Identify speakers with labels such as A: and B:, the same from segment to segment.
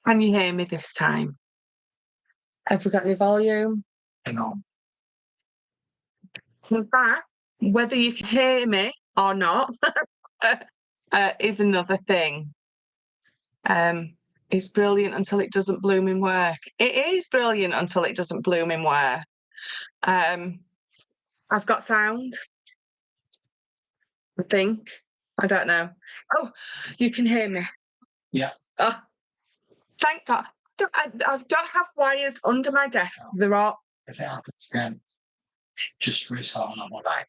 A: Can you hear me this time? Have we got any volume?
B: No.
A: In fact, whether you can hear me or not is another thing. It's brilliant until it doesn't bloom in work. It is brilliant until it doesn't bloom in work. I've got sound. I think. I don't know. Oh, you can hear me.
B: Yeah.
A: Oh, thank God. I don't have wires under my desk. They're all.
B: If it happens again, just restart on that one. Right.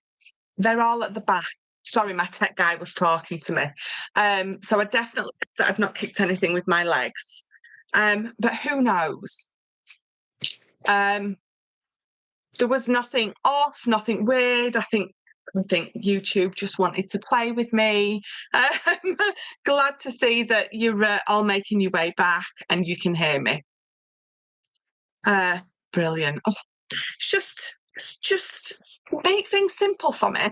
A: They're all at the back. Sorry, my tech guy was talking to me. So I've not kicked anything with my legs. But who knows? There was nothing off, nothing weird. I think YouTube just wanted to play with me. Glad to see that you're all making your way back and you can hear me. Brilliant. Oh, it's just make things simple for me.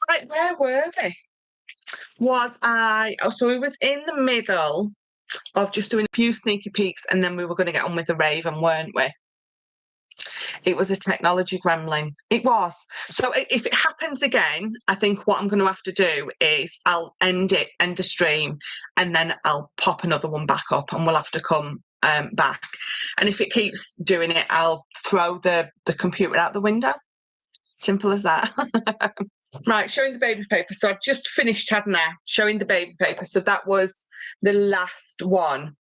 A: Right, where were we? So we was in the middle of just doing a few sneaky peeks and then we were going to get on with the Raven, weren't we? It was a technology gremlin. It was. So if it happens again, I think what I'm going to have to do is I'll end the stream, and then I'll pop another one back up and we'll have to come back. And if it keeps doing it, I'll throw the computer out the window. Simple as that. Right, showing the baby paper. So I've just finished, hadn't I? Showing the baby paper. So that was the last one.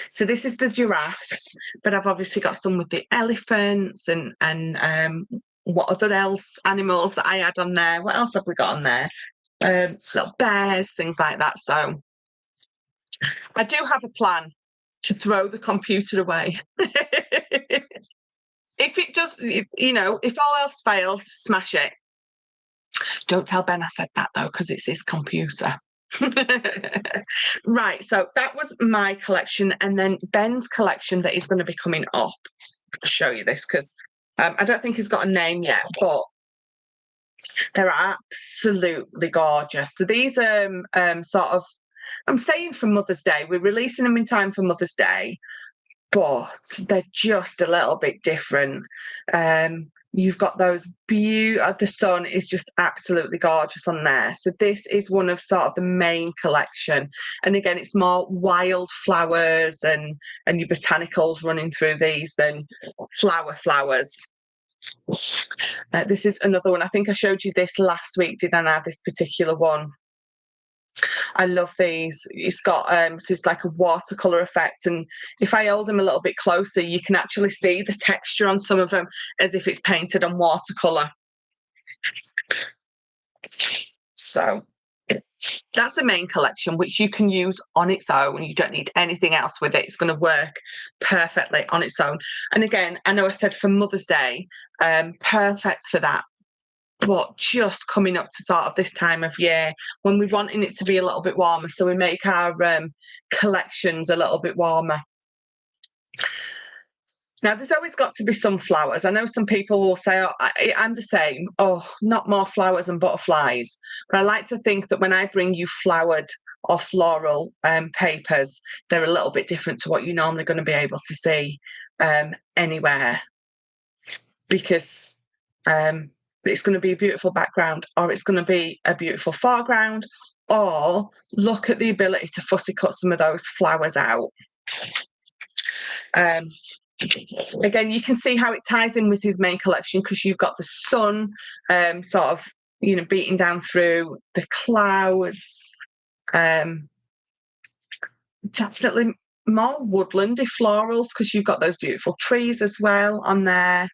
A: So this is the giraffes, but I've obviously got some with the elephants and what other animals that I had on there. What else have we got on there? Little bears, things like that. So I do have a plan to throw the computer away. If it does, if all else fails, smash it. Don't tell Ben I said that though, because it's his computer. Right, so that was my collection, and then Ben's collection that is going to be coming up. I'll show you this because I don't think he's got a name yet, but they're absolutely gorgeous. So these sort of, I'm saying for Mother's Day, we're releasing them in time for Mother's Day, but they're just a little bit different. You've got those the sun is just absolutely gorgeous on there. So this is one of sort of the main collection. And again, it's more wild flowers and your botanicals running through these than flowers. This is another one. I think I showed you this last week, didn't I? This particular one. I love these. It's got so it's like a watercolor effect, and if I hold them a little bit closer, you can actually see the texture on some of them as if it's painted on watercolor. So that's the main collection, which you can use on its own. You don't need anything else with it. It's going to work perfectly on its own. And again, I know I said for Mother's Day, perfect for that. But just coming up to sort of this time of year when we're wanting it to be a little bit warmer, so we make our collections a little bit warmer. Now, there's always got to be some flowers. I know some people will say, oh, I'm the same. Oh, not more flowers and butterflies. But I like to think that when I bring you flowered or floral papers, they're a little bit different to what you're normally going to be able to see anywhere. Because it's going to be a beautiful background, or it's going to be a beautiful foreground, or look at the ability to fussy cut some of those flowers out. Again, you can see how it ties in with his main collection because you've got the sun sort of, beating down through the clouds. Definitely more woodlandy florals because you've got those beautiful trees as well on there.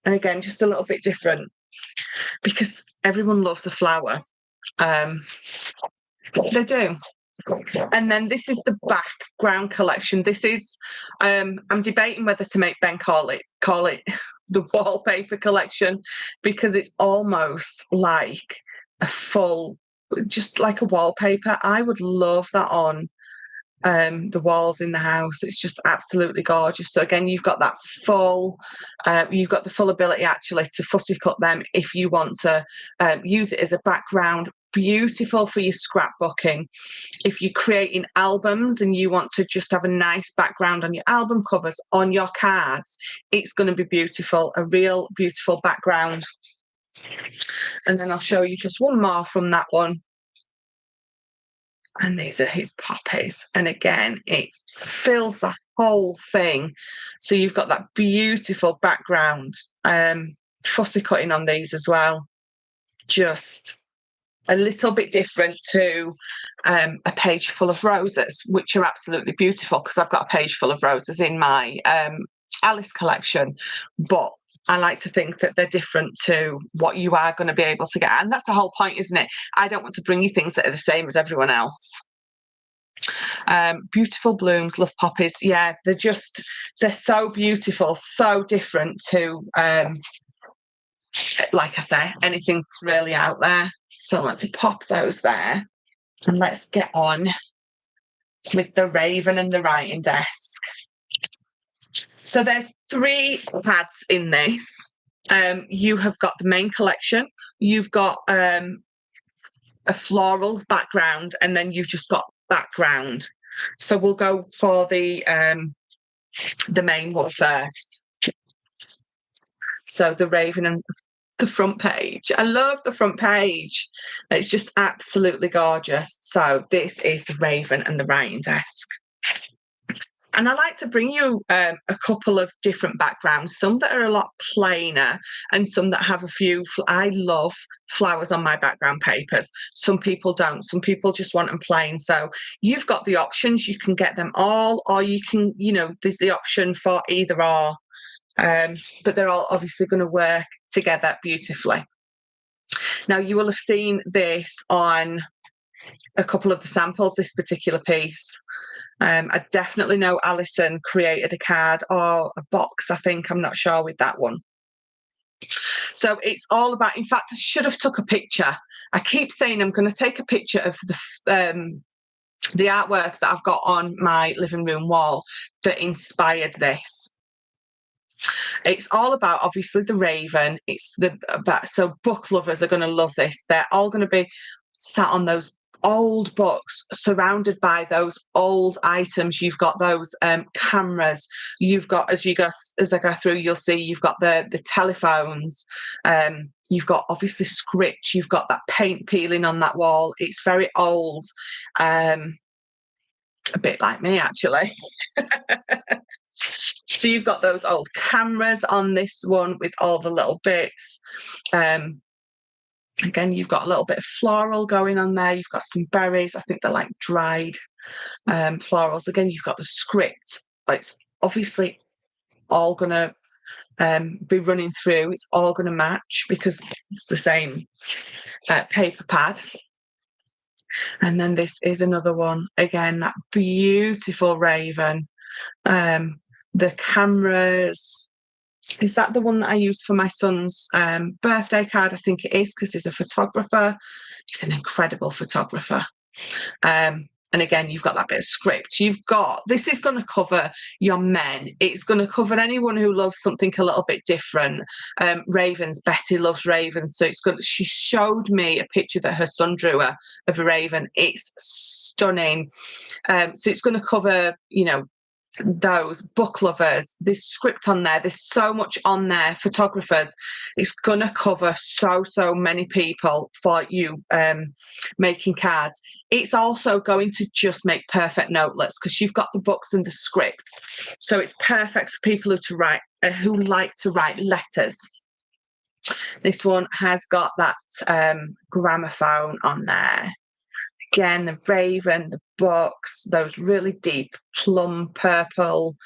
A: And again, just a little bit different because everyone loves a flower. They do. And then this is the background collection. This is, I'm debating whether to make Ben call it the wallpaper collection because it's almost like a full, just like a wallpaper. I would love that on the walls in the house. It's just absolutely gorgeous. So again, you've got that full, you've got the full ability actually to fussy cut them if you want to use it as a background, beautiful for your scrapbooking. If you're creating albums and you want to just have a nice background on your album covers, on your cards, it's going to be beautiful, a real beautiful background. And then I'll show you just one more from that one. And these are his poppies. And again, it fills the whole thing. So you've got that beautiful background. Fussy cutting on these as well. Just a little bit different to a page full of roses, which are absolutely beautiful because I've got a page full of roses in my Alice collection. But I like to think that they're different to what you are going to be able to get. And that's the whole point, isn't it? I don't want to bring you things that are the same as everyone else. Beautiful blooms, love poppies. Yeah, they're so beautiful, so different to, like I say, anything really out there. So let me pop those there and let's get on with the Raven and the writing desk. So there's 3 pads in this. You have got the main collection, you've got a florals background, and then you've just got background. So we'll go for the main one first. So the Raven and the front page. I love the front page. It's just absolutely gorgeous. So this is the Raven and the writing desk. And I like to bring you a couple of different backgrounds, some that are a lot plainer and some that have a few. I love flowers on my background papers. Some people don't. Some people just want them plain. So you've got the options. You can get them all, or you can, there's the option for either or. But they're all obviously going to work together beautifully. Now, you will have seen this on a couple of the samples, this particular piece. I definitely know Alison created a card or a box, I think, I'm not sure with that one. So it's all about, in fact, I should have took a picture. I keep saying I'm going to take a picture of the artwork that I've got on my living room wall that inspired this. It's all about, obviously, the Raven. So book lovers are going to love this. They're all going to be sat on those old books, surrounded by those old items. You've got those cameras. You've got, as I go through, you'll see you've got the telephones. You've got obviously script. You've got that paint peeling on that wall. It's very old, a bit like me actually. So you've got those old cameras on this one with all the little bits. Again, you've got a little bit of floral going on there. You've got some berries. I think they're like dried florals. Again, you've got the script. It's obviously all going to be running through. It's all going to match because it's the same paper pad. And then this is another one. Again, that beautiful Raven. The cameras. Is that the one that I use for my son's birthday card? I think it is, because he's a photographer. He's an incredible photographer. And again, you've got that bit of script. This is going to cover your men. It's going to cover anyone who loves something a little bit different. Ravens. Betty loves ravens. So she showed me a picture that her son drew of a raven. It's stunning. So it's going to cover, those book lovers. There's script on there. There's so much on there. Photographers. It's going to cover so many people for you making cards. It's also going to just make perfect notelets because you've got the books and the scripts. So it's perfect for people who like to write letters. This one has got that gramophone on there. Again, the Raven, the books, those really deep plum purple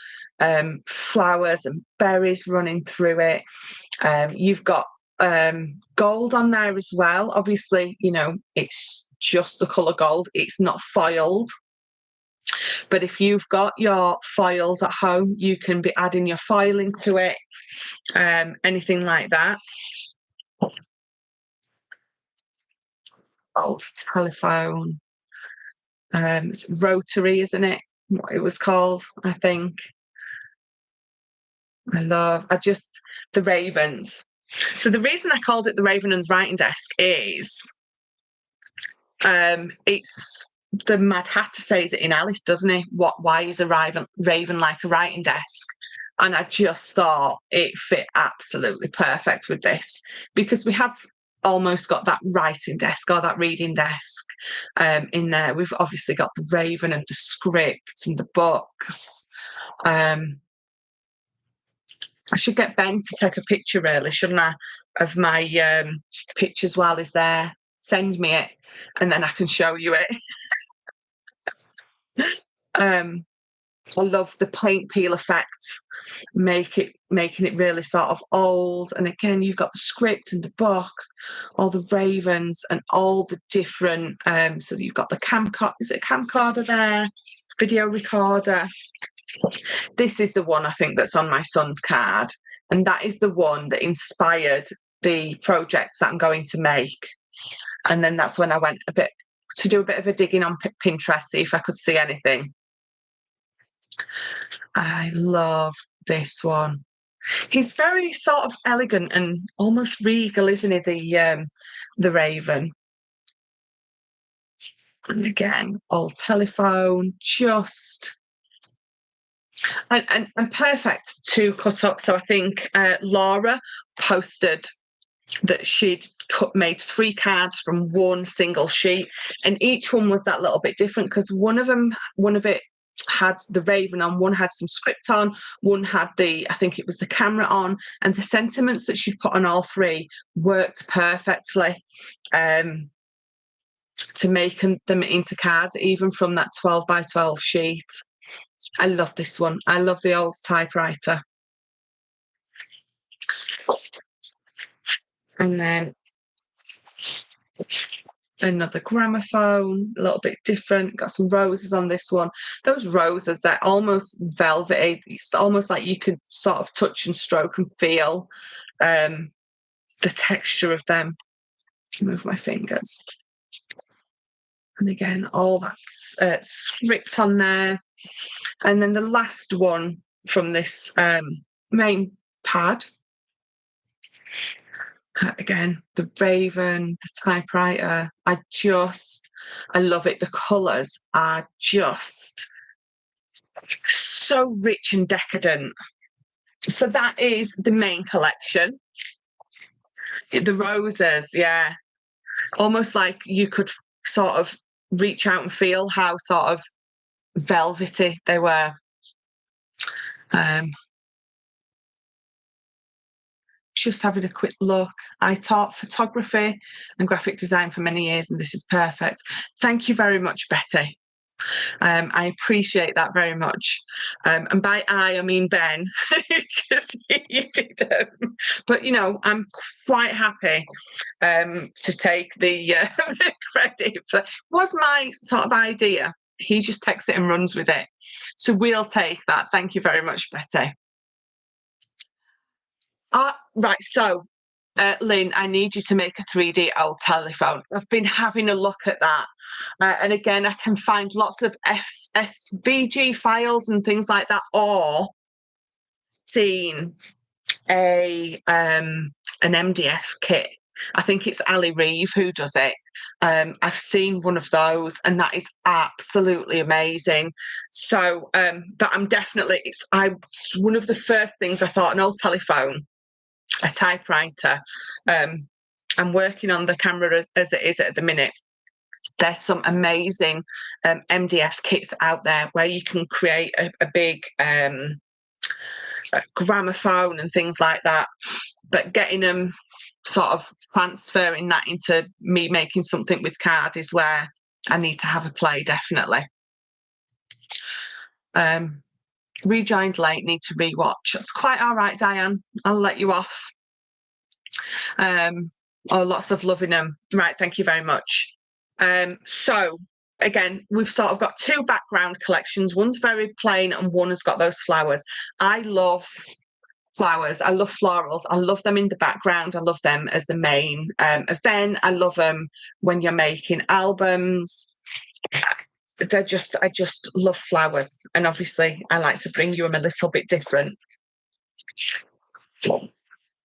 A: flowers and berries running through it. You've got gold on there as well. Obviously, it's just the colour gold. It's not foiled. But if you've got your foils at home, you can be adding your foiling to it, anything like that. Old telephone. It's rotary, isn't it? What it was called, I think. The Ravens. So the reason I called it the Raven and writing desk is It's the Mad Hatter says it in Alice, doesn't he? Why is a raven like a writing desk? And I just thought it fit absolutely perfect with this, because we have almost got that writing desk or that reading desk in there. We've obviously got the raven and the scripts and the books. I should get Ben to take a picture, really, shouldn't I, of my pictures while he's there. Send me it, and then I can show you it. I love the paint peel effect, making it really sort of old. And again, you've got the script and the book, all the ravens and all the different. So you've got the camcorder. Is it a camcorder there? Video recorder. This is the one I think that's on my son's card, and that is the one that inspired the projects that I'm going to make. And then that's when I went to do a bit of a digging on Pinterest, see if I could see anything. I love this one. He's very sort of elegant and almost regal, isn't he? The raven. And again, old telephone, just and perfect to cut up. So I think Laura posted that she'd made 3 cards from one single sheet, and each one was that little bit different, because one of it had the raven on, one had some script on, one had I think it was the camera on, and the sentiments that she put on all 3 worked perfectly to make them into cards, even from that 12 by 12 sheet. I love this one. I love the old typewriter. And then another gramophone, a little bit different. Got some roses on this one. Those roses, they're almost velvety. It's almost like you could sort of touch and stroke and feel the texture of them. Move my fingers. And again, all that script on there. And then the last one from this main pad. Again, the raven, the typewriter. I love it. The colours are just so rich and decadent. So that is the main collection. The roses, yeah. Almost like you could sort of reach out and feel how sort of velvety they were. Just having a quick look. I taught photography and graphic design for many years, and this is perfect. Thank you very much, Betty. I appreciate that very much. And by I mean Ben, because he did them. But, I'm quite happy to take the credit for it. Was my sort of idea. He just takes it and runs with it. So we'll take that. Thank you very much, Betty. Right, so Lynn, I need you to make a 3D old telephone. I've been having a look at that. And again, I can find lots of SVG files and things like that, or seen an MDF kit. I think it's Ali Reeve who does it. I've seen one of those, and that is absolutely amazing. So, but I'm definitely, it's one of the first things I thought, an old telephone, a typewriter. I'm working on the camera as it is at the minute. There's some amazing MDF kits out there where you can create a big gramophone and things like that. But getting them sort of transferring that into me making something with card is where I need to have a play, definitely. Rejoined late, need to rewatch. That's quite all right, Diane. I'll let you off. Lots of loving them. Right, thank you very much. So again, we've sort of got 2 background collections. One's very plain and one has got those flowers. I love flowers. I love florals. I love them in the background. I love them as the main event. I love them when you're making albums. I just love flowers. And obviously I like to bring you them a little bit different.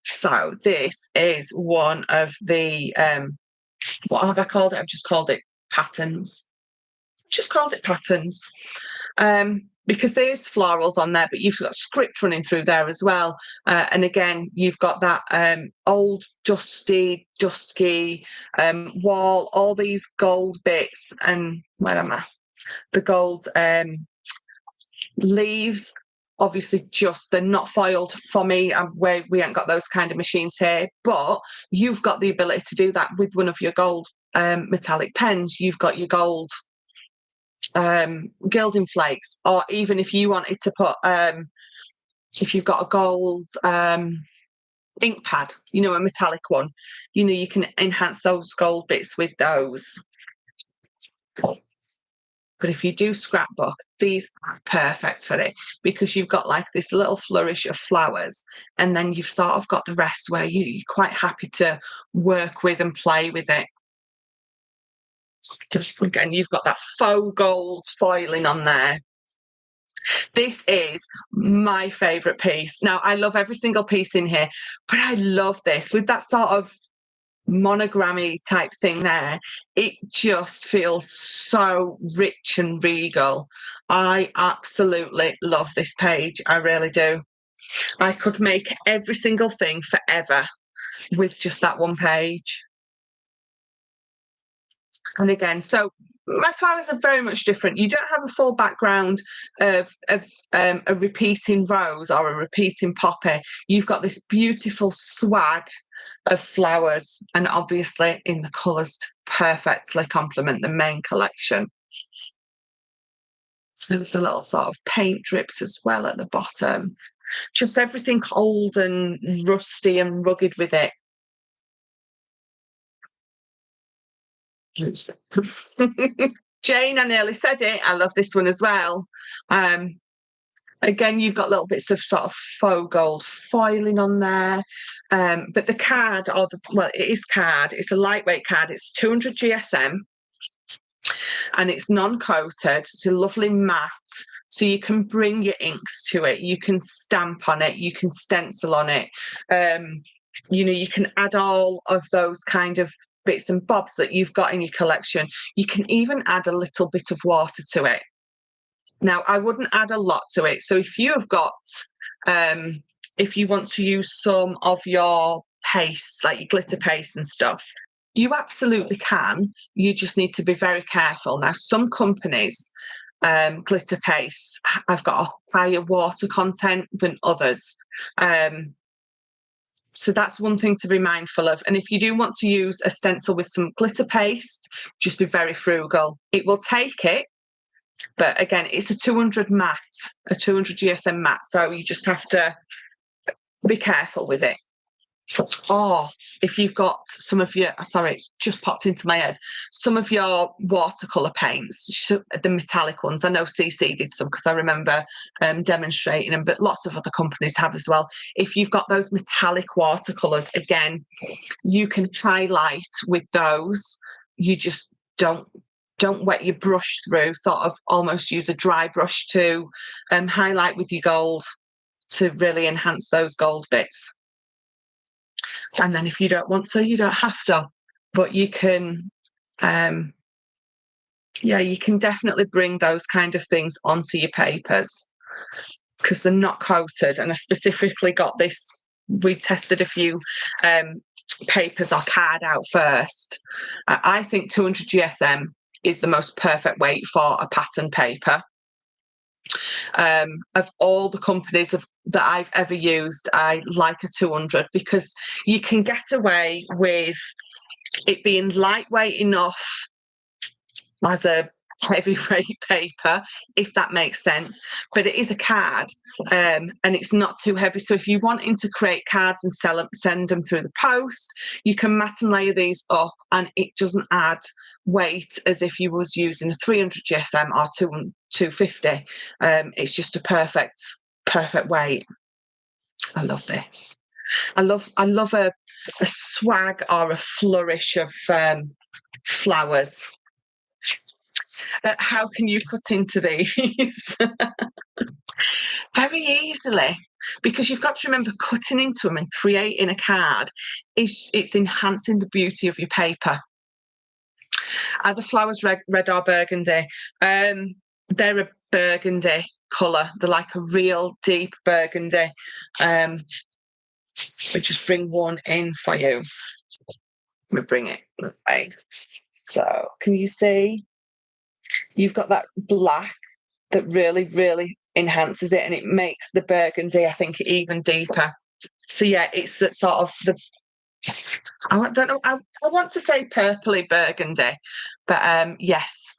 A: So this is one of the, what have I called it? I've just called it patterns. Just called it patterns. Because there's florals on there, but you've got script running through there as well. And again, you've got that old dusty wall, all these gold bits, and where am I? The gold leaves. Obviously, they're not foiled for me. We ain't got those kind of machines here, but you've got the ability to do that with one of your gold metallic pens. You've got your gold gilding flakes, or even if you wanted to put if you've got a gold ink pad, a metallic one, you can enhance those gold bits with those. But if you do scrapbook, these are perfect for it, because you've got like this little flourish of flowers, and then you've sort of got the rest where you're quite happy to work with and play with it. Just again, you've got that faux gold foiling on there. This is my favourite piece. Now, I love every single piece in here, but I love this with that sort of monogrammy type thing there. It just feels so rich and regal. I absolutely love this page. I really do. I could make every single thing forever with just that one page. And again, so my flowers are very much different. You don't have a full background of a repeating rose or a repeating poppy. You've got this beautiful swag of flowers, and obviously in the colours to perfectly complement the main collection. There's the little sort of paint drips as well at the bottom. Just everything old and rusty and rugged with it. Jane, I nearly said it. I love this one as well. Again, you've got little bits of sort of faux gold foiling on there. But the card, it is card. It's a lightweight card. It's 200 GSM. And it's non-coated. It's a lovely matte. So you can bring your inks to it. You can stamp on it. You can stencil on it. You can add all of those kind of bits and bobs that you've got in your collection. You can even add a little bit of water to it. Now, I wouldn't add a lot to it. So if you have got, if you want to use some of your pastes, like your glitter paste and stuff, you absolutely can. You just need to be very careful. Now, some companies, glitter pastes, have got a higher water content than others. So that's one thing to be mindful of. And if you do want to use a stencil with some glitter paste, just be very frugal. It will take it, but again, it's a 200 matte, a 200 GSM matte. So you just have to be careful with it. Or if you've got some of your, sorry, it just popped into my head, some of your watercolour paints, the metallic ones. I know CC did some because I remember demonstrating them, but lots of other companies have as well. If you've got those metallic watercolours, again, you can highlight with those. You just don't wet your brush through, sort of almost use a dry brush to highlight with your gold to really enhance those gold bits. And then if you don't want to, you don't have to, but you can, you can definitely bring those kind of things onto your papers because they're not coated. And I specifically got this, we tested a few papers or card out first. I think 200 GSM is the most perfect weight for a pattern paper. Of all the companies that I've ever used, I like a 200 because you can get away with it being lightweight enough as a heavyweight paper, if that makes sense, but it is a card and it's not too heavy. So if you're wanting to create cards and send them through the post, you can matte and layer these up and it doesn't add weight as if you was using a 300 GSM or 250. It's just a perfect weight. I love this. I love a swag or a flourish of flowers. How can you cut into these? Very easily, because you've got to remember cutting into them and creating a card it's enhancing the beauty of your paper. Are the flowers red or burgundy? They're a burgundy colour. They're like a real deep burgundy. We just bring one in for you. We bring it that way. So can you see? You've got that black that really, really enhances it, and it makes the burgundy, I think, even deeper. So yeah, it's that sort of I don't know. I want to say purpley burgundy, but yes.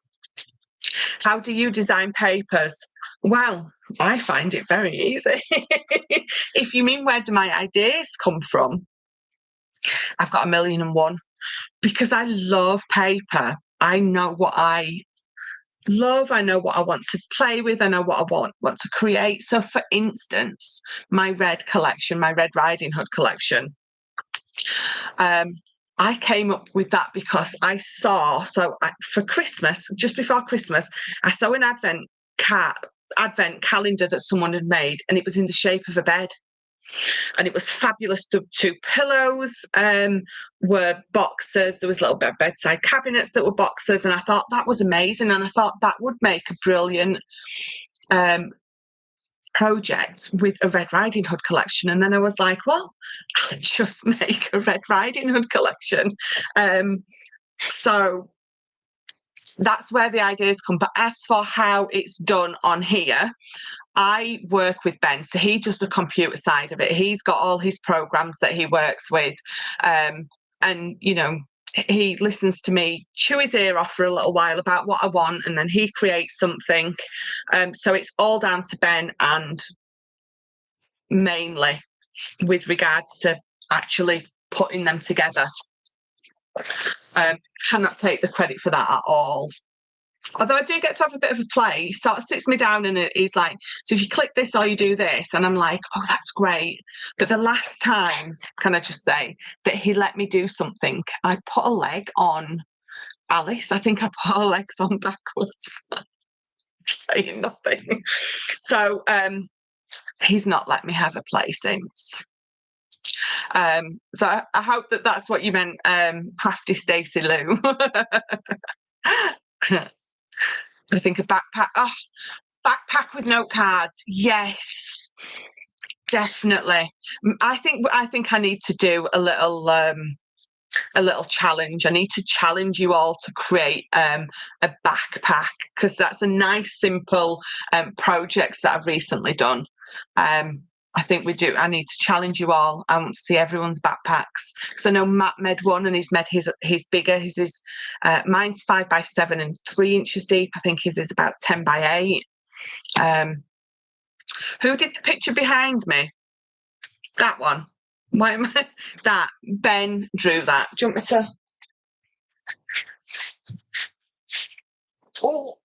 A: How do you design papers? Well, I find it very easy. If you mean where do my ideas come from, I've got 1,000,001. Because I love paper. I know what I love. I know what I want to play with. I know what I want to create. So, for instance, my red collection, my Red Riding Hood collection, I came up with that because I saw, for Christmas, just before Christmas, I saw an advent calendar that someone had made, and it was in the shape of a bed. And it was fabulous. The two pillows were boxes. There was little bit of bedside cabinets that were boxes. And I thought that was amazing. And I thought that would make a brilliant project with a Red Riding Hood collection. And then I was like, well, I'll just make a Red Riding Hood collection. So that's where the ideas come. But as for how it's done on here, I work with Ben, so he does the computer side of it. He's got all his programs that he works with, and you know, he listens to me chew his ear off for a little while about what I want, and then he creates something. So it's all down to Ben, and mainly with regards to actually putting them together. Cannot take the credit for that at all. Although I do get to have a bit of a play. He sort of sits me down and he's like, so if you click this or you do this, and I'm like, oh, that's great. But the last time, can I just say, that he let me do something, I put a leg on Alice. I think I put her legs on backwards. Saying nothing. So he's not let me have a play since. So I hope that that's what you meant, crafty Stacey Lou. I think a backpack. Oh, backpack with note cards. Yes, definitely. I think I need to do a little challenge. I need to challenge you all to create a backpack, because that's a nice, simple project that I've recently done. I think we do. I need to challenge you all. I want to see everyone's backpacks. So I know Matt made one, and he's made his bigger. His is mine's 5 by 7 and 3 inches deep. I think his is about 10 by 8. Who did the picture behind me? That one. Why am I that? Ben drew that. Do you want me to? Oh,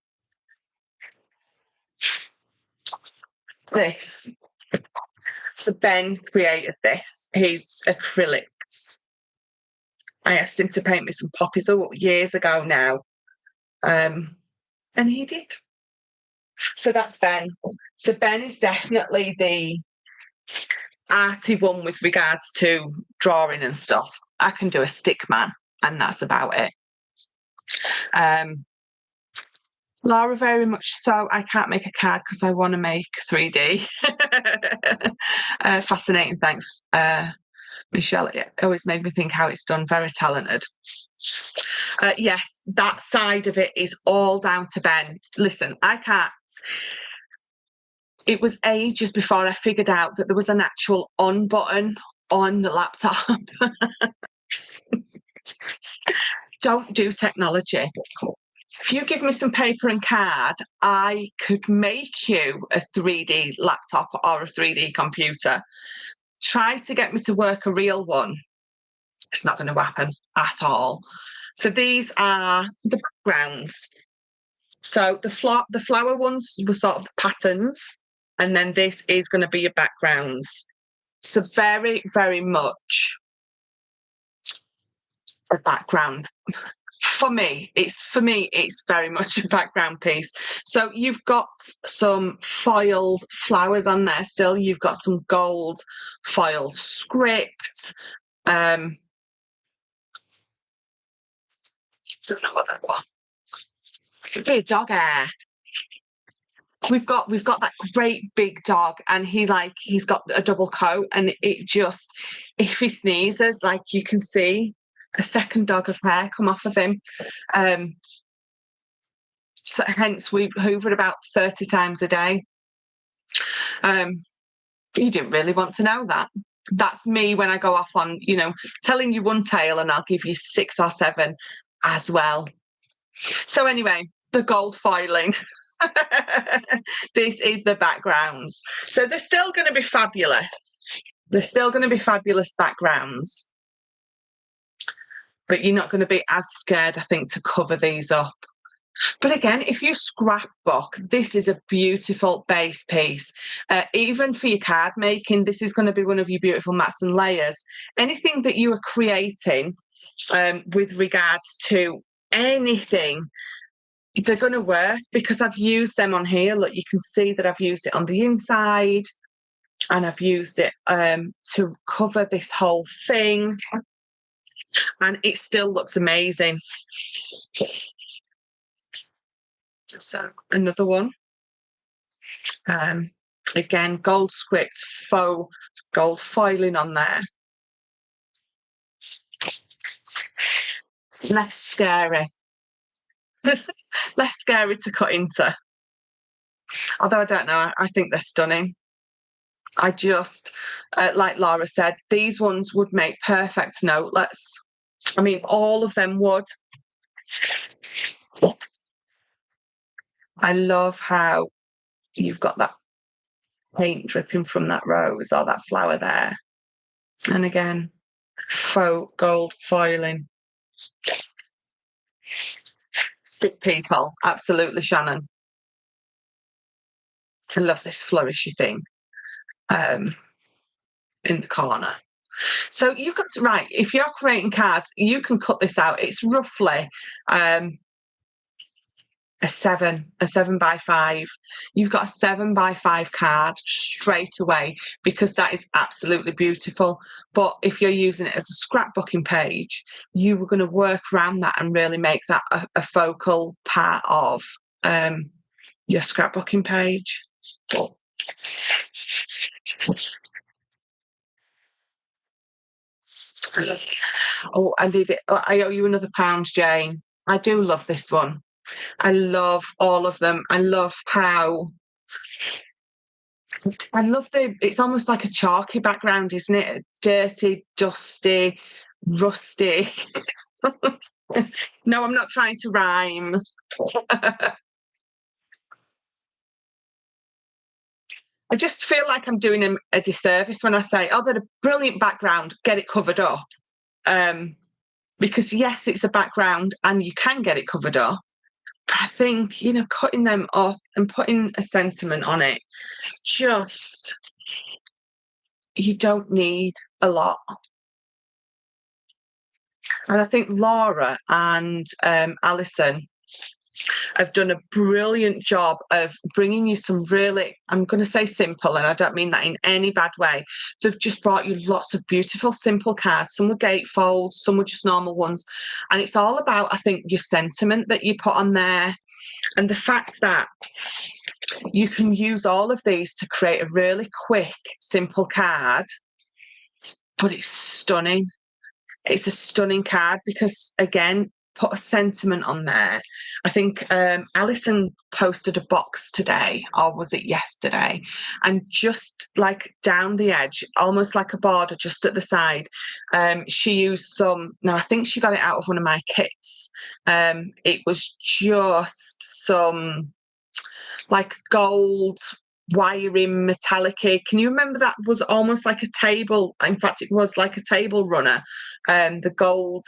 A: this. So Ben created this. His acrylics. I asked him to paint me some poppies years ago now, and he did. So that's Ben. So Ben is definitely the arty one with regards to drawing and stuff. I can do a stick man, and that's about it. Laura, very much so. I can't make a card because I want to make 3D. Fascinating, thanks, Michelle. It always made me think how it's done. Very talented. Yes, that side of it is all down to Ben. Listen, I can't. It was ages before I figured out that there was an actual on button on the laptop. Don't do technology. If you give me some paper and card, I could make you a 3D laptop or a 3D computer. Try to get me to work a real one. It's not going to happen at all. So these are the backgrounds. So the flower ones were sort of the patterns, and then this is going to be your backgrounds. So very, very much a background. For me, it's very much a background piece. So you've got some foiled flowers on there still. You've got some gold foiled script. Don't know what that was. Big dog hair. We've got that great big dog, and he's got a double coat, and it just, if he sneezes, like you can see a second dog of hair come off of him. So hence we hoover about 30 times a day. You didn't really want to know that. That's me when I go off on, telling you one tale and I'll give you 6 or 7 as well. So anyway, the gold foiling. This is the backgrounds. So they're still going to be fabulous. They're still going to be fabulous backgrounds. But you're not going to be as scared, I think, to cover these up. But again, if you scrapbook, this is a beautiful base piece. Even for your card making, this is going to be one of your beautiful mats and layers. Anything that you are creating with regards to anything, they're going to work because I've used them on here. Look, you can see that I've used it on the inside and I've used it to cover this whole thing. And it still looks amazing. So another one. Again, gold script, faux gold foiling on there. Less scary. Less scary to cut into. Although I don't know, I think they're stunning. I just, like Laura said, these ones would make perfect notelets. I mean, all of them would. I love how you've got that paint dripping from that rose or that flower there. And again, faux gold foiling. Stick people, absolutely, Shannon. I love this flourishy thing in the corner. So you've got to, right, if you're creating cards, you can cut this out. It's roughly a 7 by 5. You've got a 7 by 5 card straight away because that is absolutely beautiful. But if you're using it as a scrapbooking page, you were going to work around that and really make that a focal part of your scrapbooking page. Oh, I did it. I owe you another £1, Jane. I do love this one. I love all of them. I love it's almost like a chalky background, isn't it? Dirty, dusty, rusty. No, I'm not trying to rhyme. I just feel like I'm doing them a disservice when I say, oh, they're a brilliant background, get it covered up. Because yes, it's a background and you can get it covered up. But I think, cutting them up and putting a sentiment on it, you don't need a lot. And I think Laura and Alison have done a brilliant job of bringing you some really, I'm going to say simple, and I don't mean that in any bad way. They've just brought you lots of beautiful, simple cards. Some were gatefolds, some were just normal ones. And it's all about, I think, your sentiment that you put on there and the fact that you can use all of these to create a really quick, simple card, but it's stunning. It's a stunning card because, again, put a sentiment on there. I think Alison posted a box today, or was it yesterday? And just like down the edge, almost like a border just at the side, she used I think she got it out of one of my kits. It was just some like gold wiring metallic. Can you remember that was almost like a table? In fact, it was like a table runner, the gold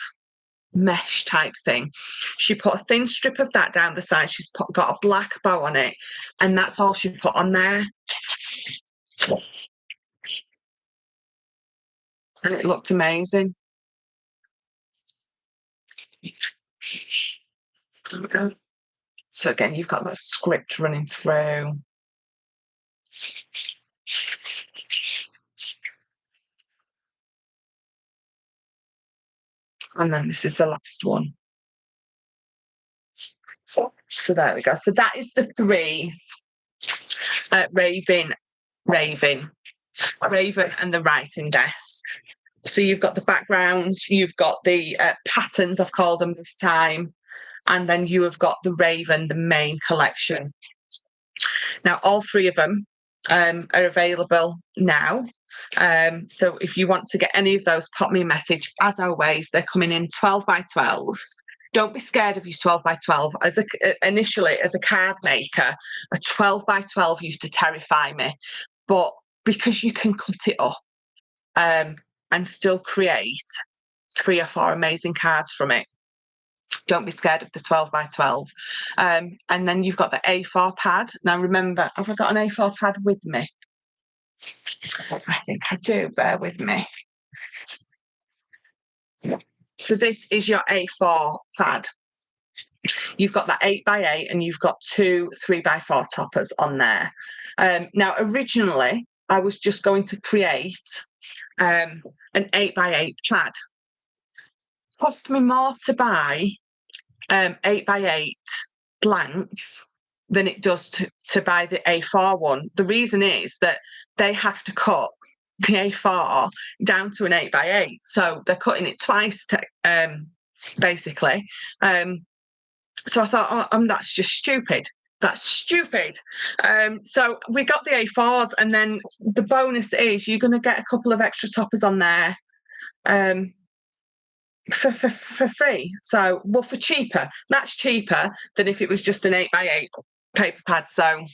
A: mesh type thing. She put a thin strip of that down the side. She's got a black bow on it, and that's all she put on there. And it looked amazing. There we go. So again, you've got that script running through. And then this is the last one. So there we go. So that is the three Raven, and the writing desk. So you've got the background, you've got the patterns, I've called them this time, and then you have got the Raven, the main collection. Now, all three of them are available now. So if you want to get any of those, pop me a message. As always, they're coming in 12 by 12s. Don't be scared of your 12 by 12. Initially, as a card maker, a 12 by 12 used to terrify me. But because you can cut it up and still create 3 or 4 amazing cards from it, don't be scared of the 12 by 12. And then you've got the A4 pad. Now remember, have I got an A4 pad with me? I think I do, bear with me. So this is your A4 pad. You've got that 8 by 8 and you've got 2 3 by 4 toppers on there. Now originally I was just going to create an 8 by 8 pad. Cost me more to buy 8 by 8 blanks than it does to buy the A4 one. The reason is that they have to cut the A4 down to an 8 by 8. So they're cutting it twice, basically. So I thought, that's just stupid. That's stupid. So we got the A4s, and then the bonus is you're going to get a couple of extra toppers on there for free. So, well, for cheaper. That's cheaper than if it was just an 8 by 8 paper pad. So,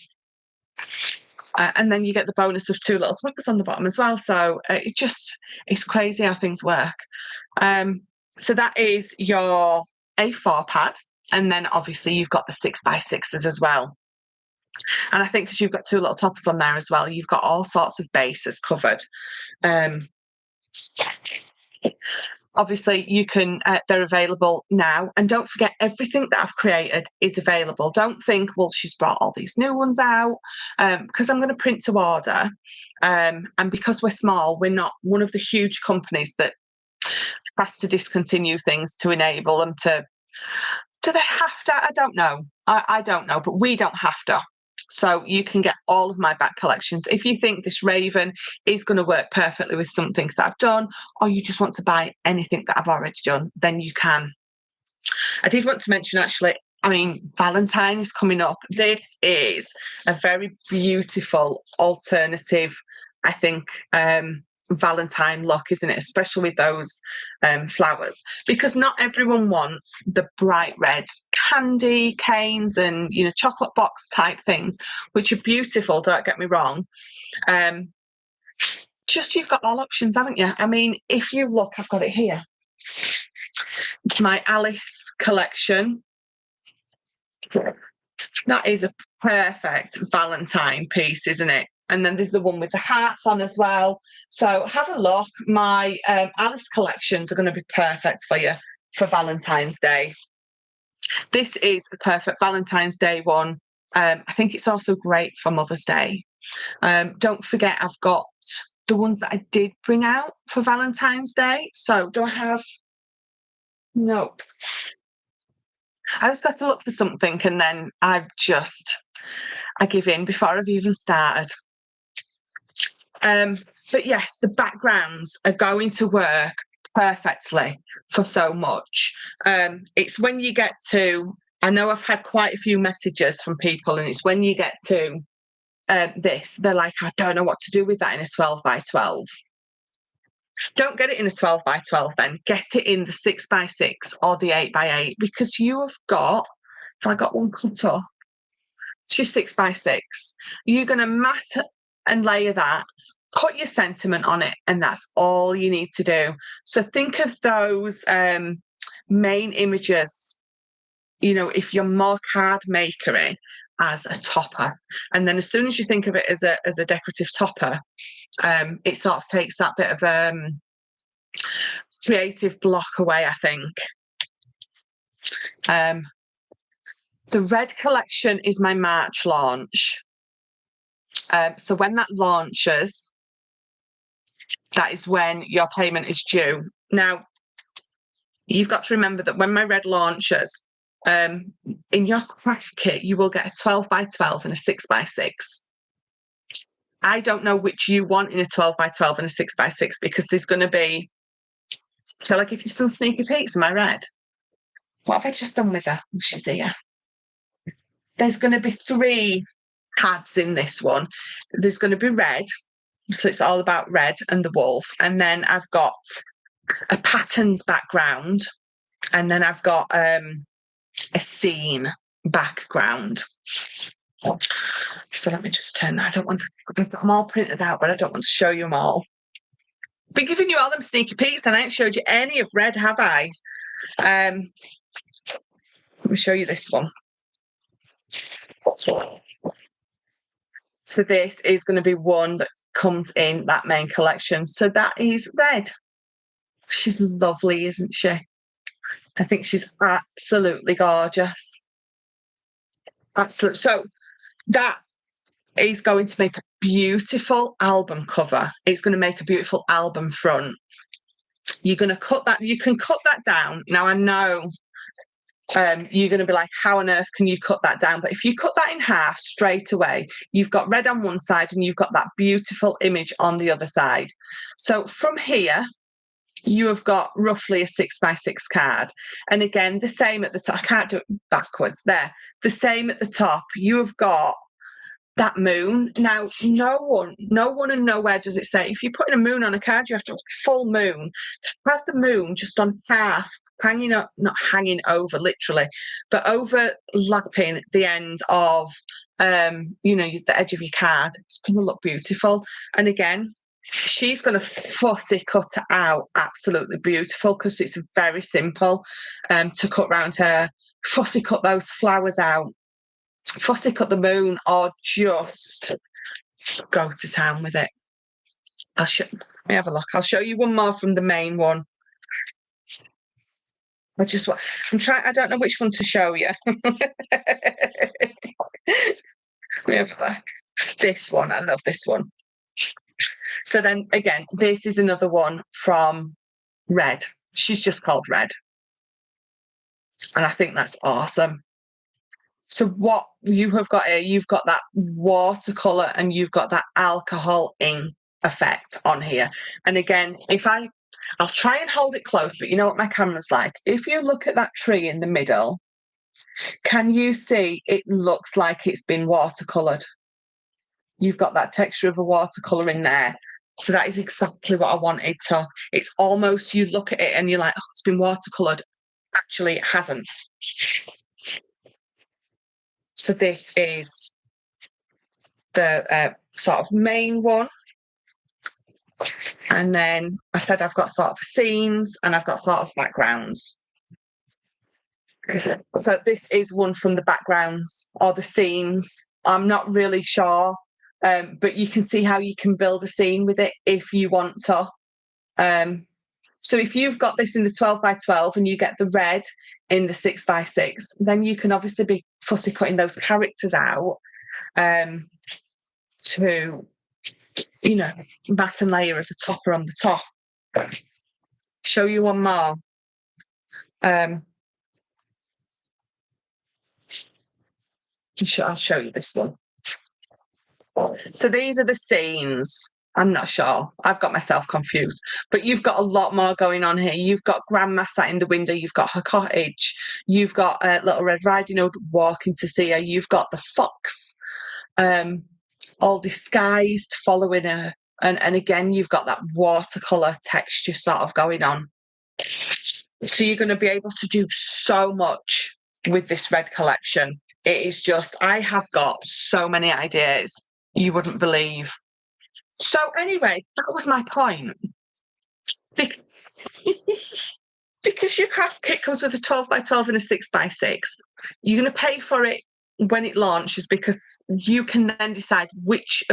A: and then you get the bonus of 2 little swiggers on the bottom as well. So it's crazy how things work. So that is your A4 pad. And then obviously you've got the 6 by 6s as well. And I think because you've got 2 little toppers on there as well, you've got all sorts of bases covered. Obviously you can, they're available now. And don't forget, everything that I've created is available. Don't think, well, she's brought all these new ones out, because I'm going to print to order. And because we're small, we're not one of the huge companies that has to discontinue things to enable them to. Do they have to? I don't know. I don't know, but we don't have to. So you can get all of my back collections. If you think this Raven is going to work perfectly with something that I've done, or you just want to buy anything that I've already done, then you can. I did want to mention, actually, Valentine is coming up. This is a very beautiful alternative, I think, Valentine look, isn't it? Especially with those flowers, because not everyone wants the bright red candy canes and chocolate box type things, which are beautiful, don't get me wrong. Just you've got all options, haven't you? If you look, I've got it here, my Alice collection. That is a perfect Valentine piece, isn't it? And then there's the one with the hearts on as well. So have a look. My Alice collections are going to be perfect for you for Valentine's Day. This is the perfect Valentine's Day one. I think it's also great for Mother's Day. Don't forget, I've got the ones that I did bring out for Valentine's Day. So do I have? Nope. I just got to look for something, and then I give in before I've even started. But yes, the backgrounds are going to work perfectly for so much. It's when you get to, I know I've had quite a few messages from people, and it's when you get to this, they're like, I don't know what to do with that in a 12 by 12. Don't get it in a 12 by 12 then. Get it in the 6 by 6 or the 8 by 8, because you have got, if I got one cut off, it's your 6 by 6. You're going to mat and layer that, put your sentiment on it, and that's all you need to do. So think of those main images, if you're more card makery, as a topper. And then as soon as you think of it as a decorative topper, it sort of takes that bit of creative block away, I think. The red collection is my March launch. So when that launches, that is when your payment is due. Now, you've got to remember that when my red launches, in your craft kit, you will get a 12 by 12 and a 6 by 6. I don't know which you want in a 12 by 12 and a 6 by 6 because there's going to be. Shall I give you some sneaky peeks? Am I red? What have I just done with her? She's here. There's going to be 3 pads in this one. There's going to be red. So it's all about red and the wolf. And then I've got a patterns background. And then I've got a scene background. So let me just turn. I don't want to. I've got them all printed out, but I don't want to show you them all. Been giving you all them sneaky peeks, and I ain't showed you any of red, have I? Let me show you this one. So this is going to be one that comes in that main collection. So that is red. She's lovely, isn't she? I think she's absolutely gorgeous. Absolutely. So that is going to make a beautiful album cover. It's going to make a beautiful album front. You're going to cut that. You can cut that down. Now, I know you're going to be like, how on earth can you cut that down? But if you cut that in half straight away, you've got red on one side and you've got that beautiful image on the other side. So from here, you have got roughly a 6 by 6 card. And again, the same at the top. I can't do it backwards there. The same at the top. You have got that moon. Now, no one and nowhere does it say, if you're putting a moon on a card, you have to have a full moon. To have the moon just on half, hanging up, not hanging over literally, but overlapping the end of, the edge of your card. It's going to look beautiful. And again, she's going to fussy cut it out absolutely beautiful because it's very simple to cut round her. Fussy cut those flowers out. Fussy cut the moon, or just go to town with it. Let me have a look. I'll show you one more from the main one. I don't know which one to show you. Let me have a look. This one, I love this one. So then again, this is another one from Red. She's just called Red. And I think that's awesome. So what you have got here, you've got that watercolour and you've got that alcohol ink effect on here. And again, I'll try and hold it close, but you know what my camera's like. If you look at that tree in the middle, can you see it looks like it's been watercoloured? You've got that texture of a watercolour in there. So that is exactly what I wanted to. It's almost, you look at it and you're like, oh, it's been watercoloured. Actually, it hasn't. So this is the sort of main one. And then I said I've got sort of scenes and I've got sort of backgrounds. So this is one from the backgrounds or the scenes. I'm not really sure, but you can see how you can build a scene with it if you want to. So if you've got this in the 12 by 12 and you get the red in the 6 by 6, then you can obviously be fussy cutting those characters out to, mat and layer as a topper on the top. Show you one more. I'll show you this one. So these are the scenes. I'm not sure. I've got myself confused. But you've got a lot more going on here. You've got Grandma sat in the window. You've got her cottage. You've got Little Red Riding Hood walking to see her. You've got the fox all disguised following her. And again, you've got that watercolour texture sort of going on. So you're going to be able to do so much with this red collection. It is just, I have got so many ideas you wouldn't believe. So anyway, that was my point. Because your craft kit comes with a 12 by 12 and a 6 by 6. You're going to pay for it when it launches because you can then decide which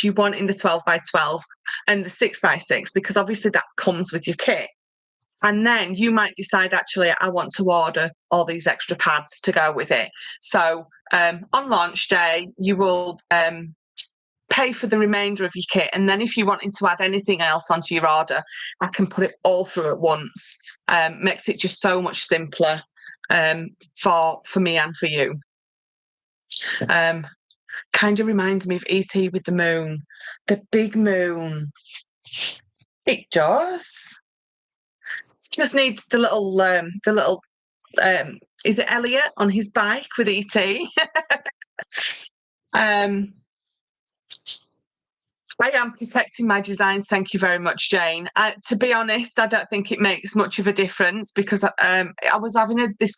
A: you want in the 12 by 12 and the 6 by 6 because obviously that comes with your kit. And then you might decide, actually, I want to order all these extra pads to go with it. So on launch day, you will pay for the remainder of your kit. And then if you're wanting to add anything else onto your order, I can put it all through at once. Makes it just so much simpler. for me and for you. Kind of reminds me of E.T. with the moon, the big moon. It does. Just needs the little, is it Elliot on his bike with E.T.? I am protecting my designs. Thank you very much, Jane. To be honest, I don't think it makes much of a difference because I was having this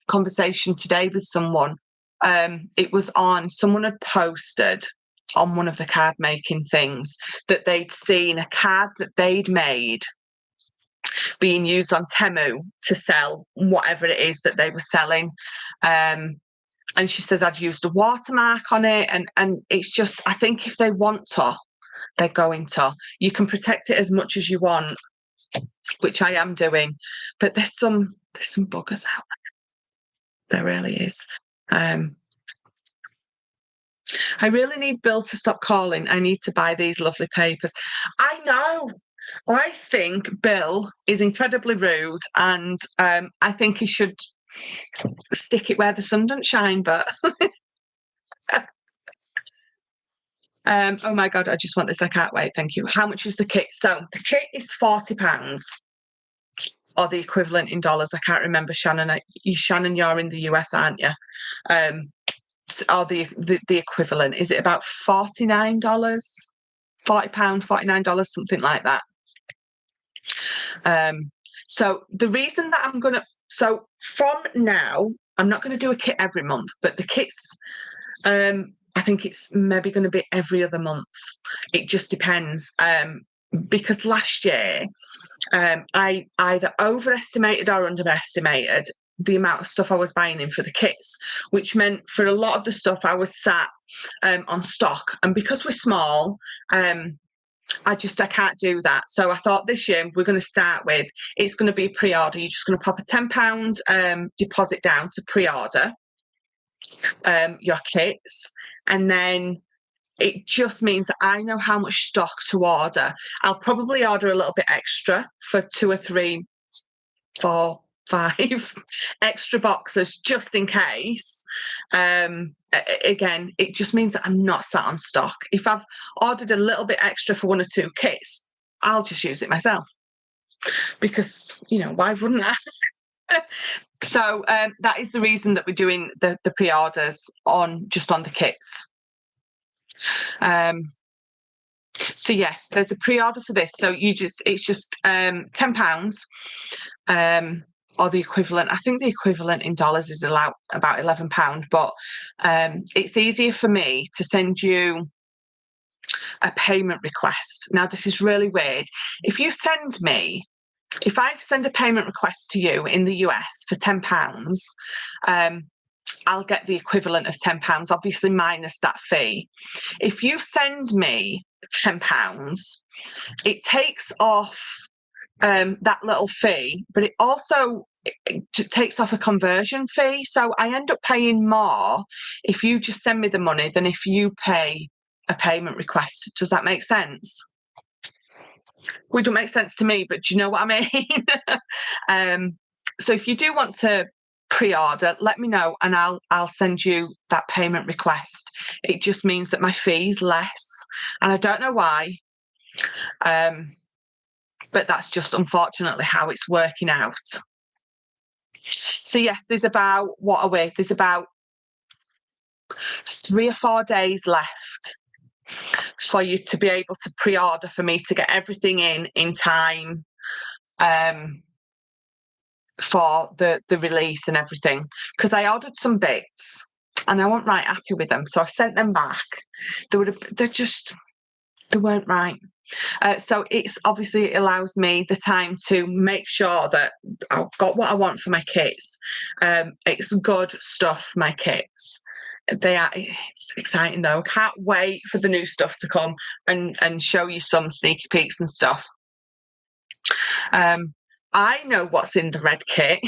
A: conversation today with someone. It was someone had posted on one of the card making things that they'd seen a card that they'd made being used on Temu to sell whatever it is that they were selling. And she says, I'd used a watermark on it. And it's just, I think if they want to, they're going to. You can protect it as much as you want, which I am doing. But there's some buggers out there. There really is. I really need Bill to stop calling. I need to buy these lovely papers. I know. I think Bill is incredibly rude, and I think he should stick it where the sun don't shine. But oh my God, I just want this. I can't wait. Thank you. How much is the kit? So the kit is £40 or the equivalent in dollars. I can't remember, Shannon. Shannon, you're in the US, aren't you? Or the equivalent. Is it about $49? £40, $49, something like that. So the reason that so from now, I'm not going to do a kit every month, but the kits, I think it's maybe going to be every other month. It just depends. Because last year, I either overestimated or underestimated the amount of stuff I was buying in for the kits, which meant for a lot of the stuff I was sat on stock. And because we're small, I can't do that. So I thought this year we're going to start with, it's going to be a pre-order. You're just going to pop a £10 deposit down to pre-order your kits. And then it just means that I know how much stock to order. I'll probably order a little bit extra for 2 or 3, 4, 5 extra boxes just in case. Again, it just means that I'm not sat on stock. If I've ordered a little bit extra for 1 or 2 kits, I'll just use it myself because, why wouldn't I? So that is the reason that we're doing the pre-orders on the kits. So yes, there's a pre-order for this. So it's just £10 or the equivalent. I think the equivalent in dollars is about £11, but it's easier for me to send you a payment request. Now this is really weird. If I send a payment request to you in the US for £10, I'll get the equivalent of £10, obviously minus that fee. If you send me £10, it takes off that little fee, but it also takes off a conversion fee. So I end up paying more if you just send me the money than if you pay a payment request. Does that make sense? Well, it don't make sense to me, but do you know what I mean? So if you do want to pre-order, let me know and I'll send you that payment request. It just means that my fee's less, and I don't know why, but that's just unfortunately how it's working out. So yes, there's about 3 or 4 days left for you to be able to pre-order for me to get everything in time for the release and everything, because I ordered some bits and I wasn't right happy with them, so I sent them back. They weren't right. So it's obviously, it allows me the time to make sure that I've got what I want for my kits. It's good stuff, my kits. It's exciting though. Can't wait for the new stuff to come and show you some sneaky peeks and stuff. I know what's in the red kit.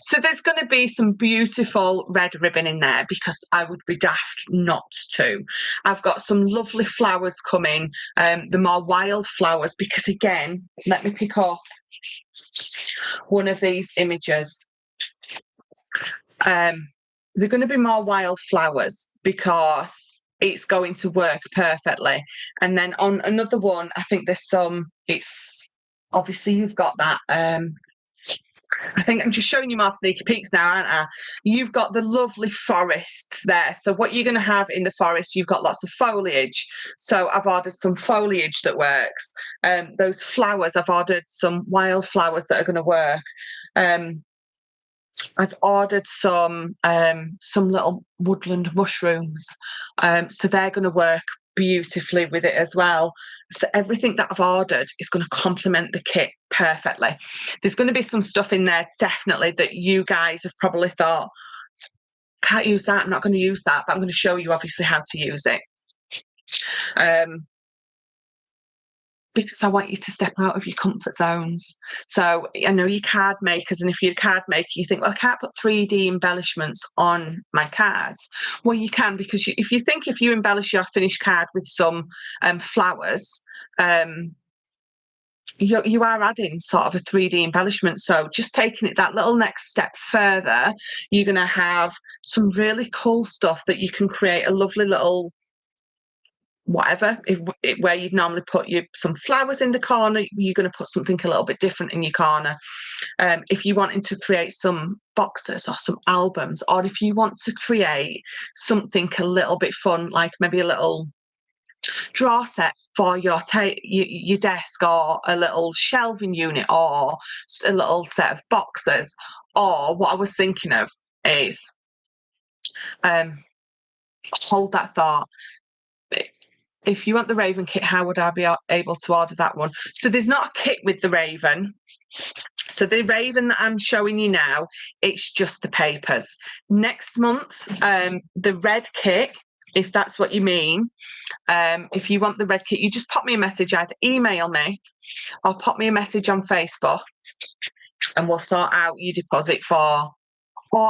A: So there's going to be some beautiful red ribbon in there because I would be daft not to. I've got some lovely flowers coming, the more wild flowers, because again, let me pick up one of these images. They're going to be more wildflowers because it's going to work perfectly. And then on another one, I think there's it's obviously you've got that. I think I'm just showing you more sneaky peeks now, aren't I? You've got the lovely forests there. So what you're going to have in the forest, you've got lots of foliage. So I've ordered some foliage that works. Those flowers, I've ordered some wildflowers that are going to work. I've ordered some little woodland mushrooms. So they're going to work beautifully with it as well. So everything that I've ordered is going to complement the kit perfectly. There's going to be some stuff in there definitely that you guys have probably thought, can't use that, I'm not going to use that, but I'm going to show you obviously how to use it. Because I want you to step out of your comfort zones. So I know you're card makers, and if you're a card maker, you think, well, I can't put 3D embellishments on my cards. Well, you can, because if you embellish your finished card with some flowers, you are adding sort of a 3D embellishment. So just taking it that little next step further, you're going to have some really cool stuff that you can create a lovely little whatever, where you'd normally put some flowers in the corner, you're going to put something a little bit different in your corner. If you're wanting to create some boxes or some albums, or if you want to create something a little bit fun, like maybe a little drawer set for your desk, or a little shelving unit, or a little set of boxes, or what I was thinking of is, hold that thought. If you want the Raven kit, how would I be able to order that one? So there's not a kit with the Raven. So the Raven that I'm showing you now, it's just the papers. Next month, the red kit, if that's what you mean, if you want the red kit, you just pop me a message, either email me or pop me a message on Facebook, and we'll sort out your deposit for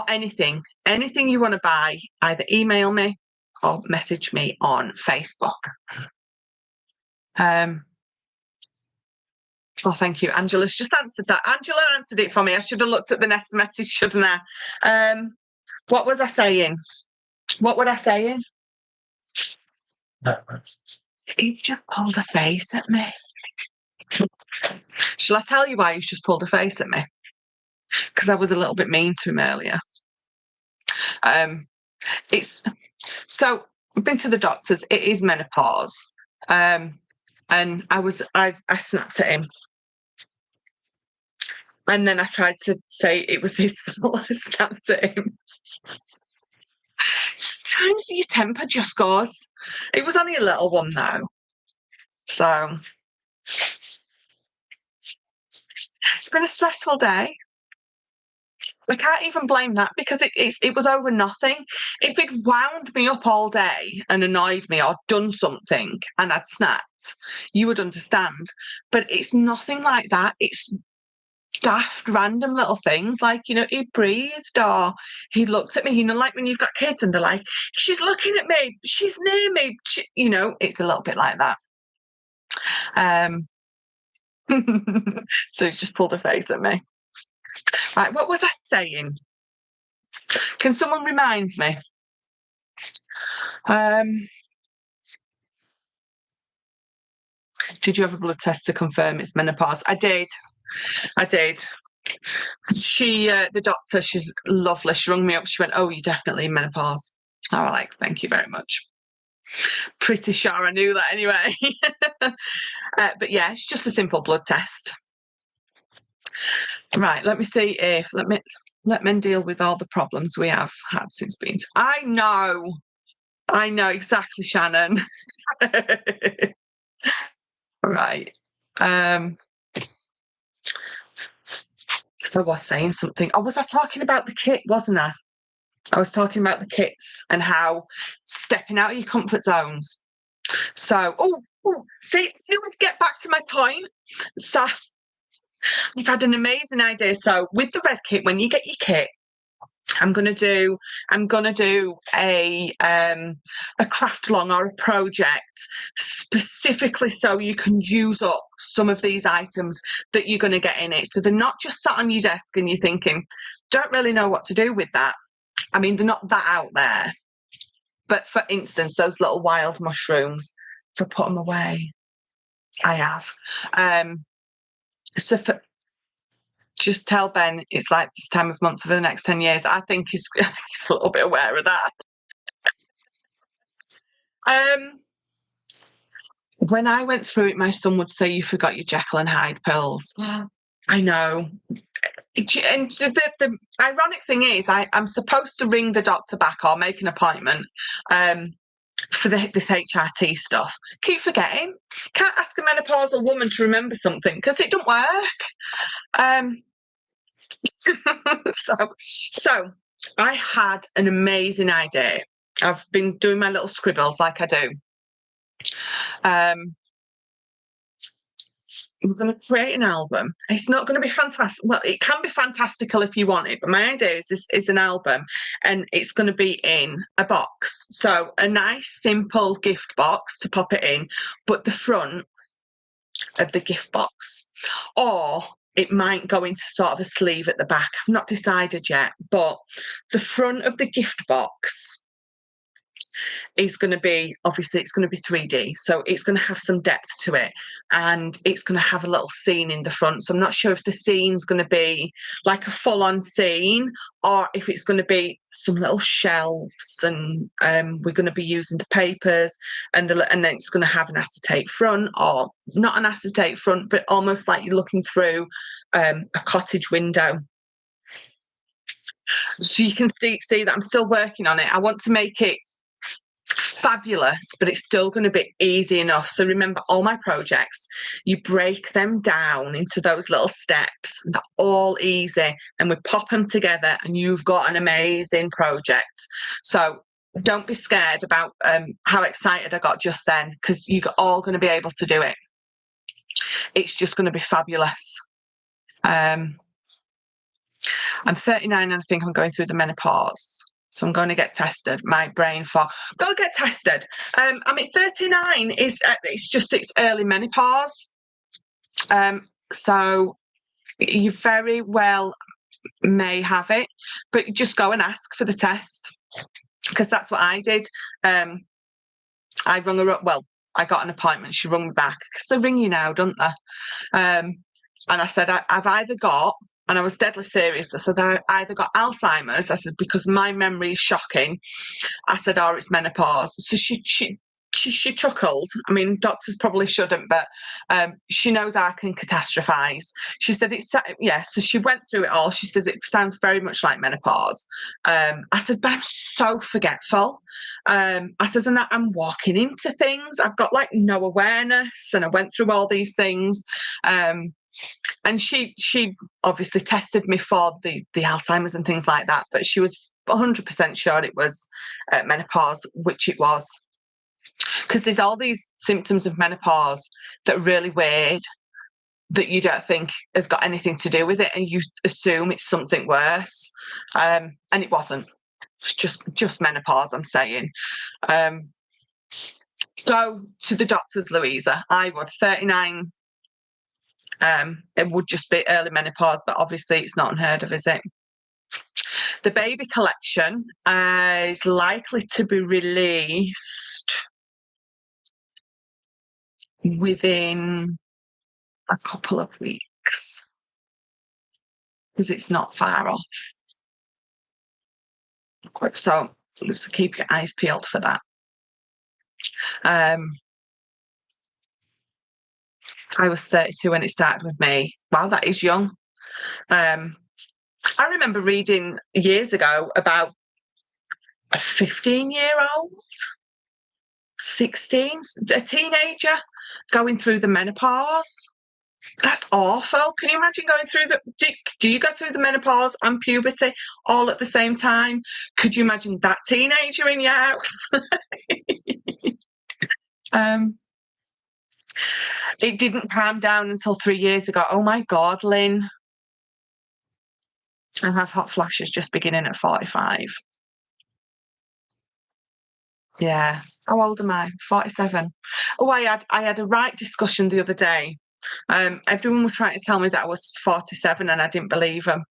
A: anything you want to buy. Either email me or message me on Facebook. Oh, thank you. Angela's just answered that. Angela answered it for me. I should have looked at the next message, shouldn't I? What was I saying? What were I saying? He just pulled a face at me. Shall I tell you why he's just pulled a face at me? Because I was a little bit mean to him earlier. So I've been to the doctors. It is menopause. And I snapped at him. And then I tried to say it was his fault. I snapped at him. Sometimes your temper just goes. It was only a little one though. So it's been a stressful day. I can't even blame that, because it was over nothing. If it wound me up all day and annoyed me or done something and I'd snapped, you would understand. But it's nothing like that. It's daft, random little things, like, he breathed, or he looked at me, like when you've got kids and they're like, she's looking at me, she's near me, it's a little bit like that. So he's just pulled a face at me. Right, what was I saying? Can someone remind me? Did you have a blood test to confirm it's menopause? I did. The doctor, she's lovely. She rung me up. She went, "Oh, you're definitely in menopause." I was like, "Thank you very much." Pretty sure I knew that anyway. But yeah, it's just a simple blood test. Right, let me see if let me deal with all the problems we have had since being. I know exactly, Shannon. Right. I was saying something. Oh, was I talking about the kit, wasn't I? I was talking about the kits and how stepping out of your comfort zones. So, see, get back to my point. So, I've had an amazing idea. So, with the red kit, when you get your kit, I'm gonna do a craft along or a project specifically so you can use up some of these items that you're going to get in it. So they're not just sat on your desk and you're thinking, don't really know what to do with that. I mean, they're not that out there. But for instance, those little wild mushrooms, if I put them away, I have. So just tell Ben it's like this time of month for the next 10 years. I think he's a little bit aware of that. When I went through it, my son would say, "You forgot your Jekyll and Hyde pills." I know. And the ironic thing is, I'm supposed to ring the doctor back or make an appointment for this HRT stuff. Keep forgetting. Can't ask a menopausal woman to remember something because it don't work. So I had an amazing idea. I've been doing my little scribbles like I do. We're going to create an album. It's not going to be fantastic. Well, it can be fantastical if you want it, but my idea is an album, and it's going to be in a box. So a nice, simple gift box to pop it in, but the front of the gift box, or it might go into sort of a sleeve at the back. I've not decided yet, but the front of the gift box is going to be, obviously it's going to be 3D, so it's going to have some depth to it, and it's going to have a little scene in the front. So I'm not sure if the scene's going to be like a full-on scene, or if it's going to be some little shelves, and we're going to be using the papers, and then it's going to have an acetate front, or not an acetate front, but almost like you're looking through a cottage window. So you can see that I'm still working on it. I want to make it fabulous, but it's still going to be easy enough. So remember, all my projects, you break them down into those little steps, and they're all easy, and we pop them together and you've got an amazing project. So don't be scared about how excited I got just then, because you're all going to be able to do it. It's just going to be fabulous. I'm 39 and I think I'm going through the menopause. So I'm going to get tested. My brain fog. Go get tested. I mean, 39 is it's early menopause. So you very well may have it, but just go and ask for the test, because that's what I did. I rung her up. Well, I got an appointment. She rung me back, because they ring you now, don't they? And I said, I've either got, and I was deadly serious. I said, I either got Alzheimer's. I said, because my memory is shocking. I said, or it's menopause. So she chuckled. I mean, doctors probably shouldn't, but she knows I can catastrophize. She said, yeah. So she went through it all. She says, it sounds very much like menopause. I said, but I'm so forgetful. I said, and I'm walking into things. I've got like no awareness, and I went through all these things. And she obviously tested me for the Alzheimer's and things like that, but she was 100% sure it was menopause, which it was. Because there's all these symptoms of menopause that are really weird, that you don't think has got anything to do with it, and you assume it's something worse. And it wasn't. It's just menopause, I'm saying. Go to the doctors, Louisa. I would. 39. It would just be early menopause, but obviously it's not unheard of, is it? The baby collection is likely to be released within a couple of weeks, because it's not far off. So just keep your eyes peeled for that. I was 32 when it started with me. Wow, that is young. I remember reading years ago about a 15-year-old, 16, a teenager going through the menopause. That's awful. Can you imagine going through do you go through the menopause and puberty all at the same time? Could you imagine that teenager in your house? It didn't calm down until 3 years ago. Oh my God, Lynn. I have hot flashes just beginning at 45. Yeah. How old am I? 47. Oh, I had a right discussion the other day. Everyone was trying to tell me that I was 47, and I didn't believe them.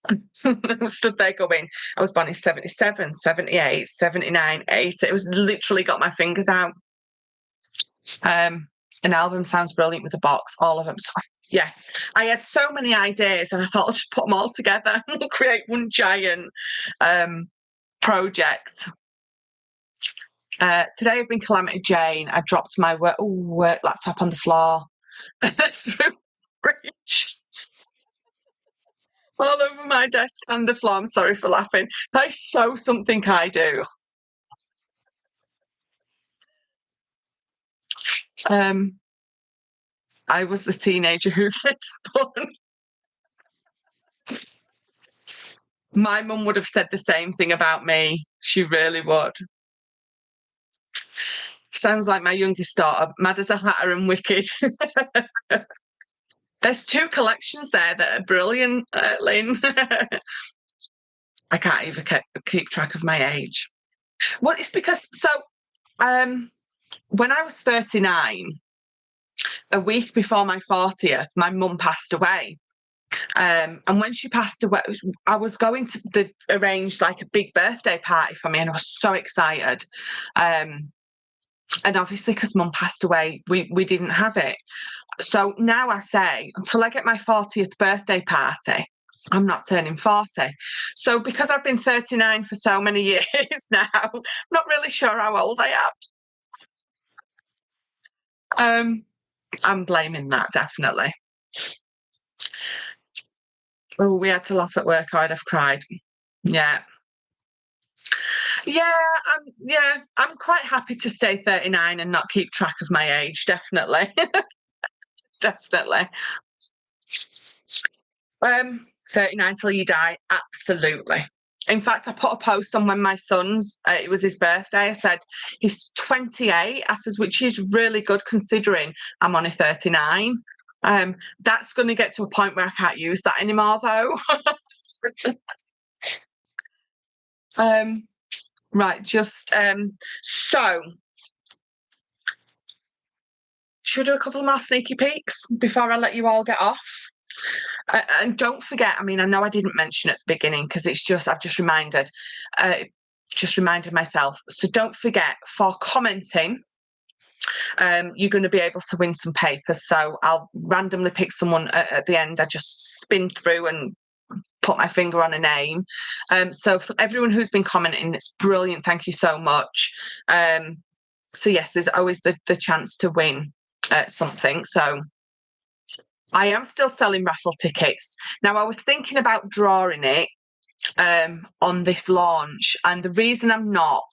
A: I stood there going, I was born in 77, 78, 79, 80. It was literally got my fingers out. An album sounds brilliant with a box, all of them. So, yes, I had so many ideas and I thought I'll just put them all together and we'll create one giant project. Today I've been Calamity Jane. I dropped my work laptop on the floor through the fridge. All over my desk and the floor. I'm sorry for laughing. That is so something I do. I was the teenager whose head spun. My mum would have said the same thing about me. She really would. Sounds like my youngest daughter, mad as a hatter and wicked. There's 2 collections there that are brilliant, Lynn. I can't even keep track of my age. Well, it's because, when I was 39, a week before my 40th, my mum passed away. And when she passed away, I was going to arrange like a big birthday party for me, and I was so excited. And obviously, because mum passed away, we didn't have it. So now I say, until I get my 40th birthday party, I'm not turning 40. So because I've been 39 for so many years now, I'm not really sure how old I am. I'm blaming that, definitely. Oh, we had to laugh at work, or I'd have cried. Yeah. I'm quite happy to stay 39 and not keep track of my age, definitely. Definitely. 39 till you die, absolutely. In fact, I put a post on when my son's, it was his birthday. I said, he's 28. I says, which is really good considering I'm only 39. That's going to get to a point where I can't use that anymore, though. Right, just so should we do a couple more sneaky peeks before I let you all get off? And don't forget, I mean, I know I didn't mention at the beginning because I've just reminded myself. So don't forget, for commenting, you're going to be able to win some papers. So I'll randomly pick someone at the end. I just spin through and put my finger on a name. So for everyone who's been commenting, it's brilliant. Thank you so much. So yes, there's always the chance to win something. So I am still selling raffle tickets. Now I was thinking about drawing it on this launch, and the reason I'm not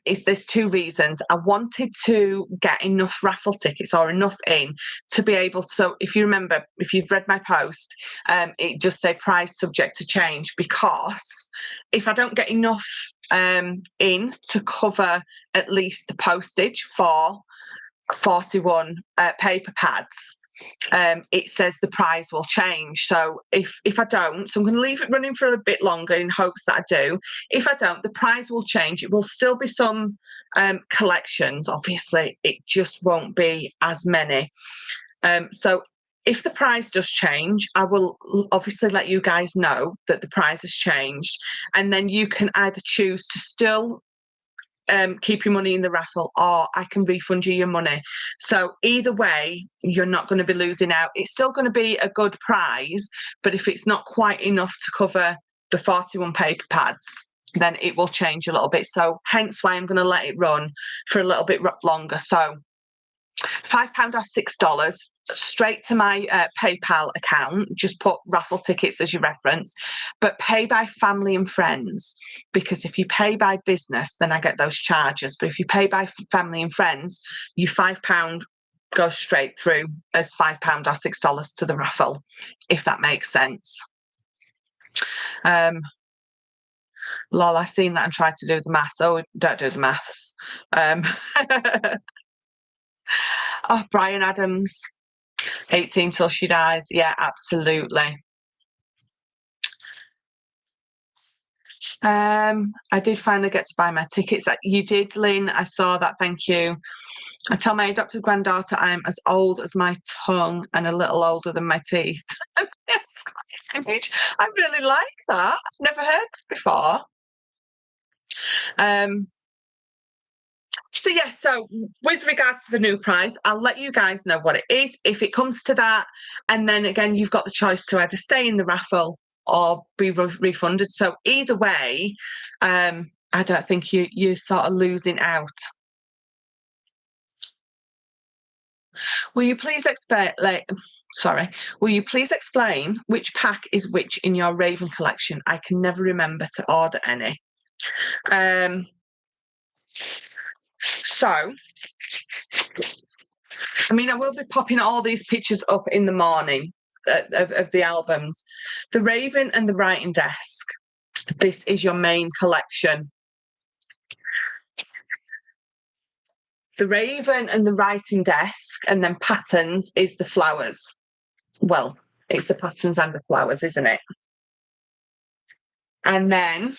A: is there's 2 reasons. I wanted to get enough raffle tickets or enough in to be able to, so if you remember, if you've read my post, it just say prize subject to change, because if I don't get enough in to cover at least the postage for 41 paper pads, it says the price will change. So if I don't, so I'm going to leave it running for a bit longer in hopes that I do. If I don't, the price will change. It will still be some collections. Obviously, it just won't be as many. So if the price does change, I will obviously let you guys know that the price has changed, and then you can either choose to still keep your money in the raffle, or I can refund you your money. So either way, you're not going to be losing out. It's still going to be a good prize, but if it's not quite enough to cover the 41 paper pads, then it will change a little bit. So hence why I'm going to let it run for a little bit longer. So £5 or $6 straight to my PayPal account. Just put raffle tickets as your reference, but pay by family and friends, because if you pay by business, then I get those charges. But if you pay by family and friends, your £5 goes straight through as £5 or $6 to the raffle, if that makes sense. Lol, I seen that and tried to do the maths. Oh, don't do the maths. Oh, Brian Adams, 18 till she dies. Yeah, absolutely. I did finally get to buy my tickets. You did, Lynn. I saw that. Thank you. I tell my adopted granddaughter I'm as old as my tongue and a little older than my teeth. image. I really like that. I've never heard this before. So yeah, so with regards to the new prize, I'll let you guys know what it is if it comes to that. And then again, you've got the choice to either stay in the raffle or be refunded. So either way, I don't think you're sort of losing out. Will you please explain, will you please explain which pack is which in your Raven collection? I can never remember to order any. So, I mean, I will be popping all these pictures up in the morning of the albums. The Raven and the Writing Desk. This is your main collection. The Raven and the Writing Desk, and then Patterns is the flowers. Well, it's the patterns and the flowers, isn't it? And then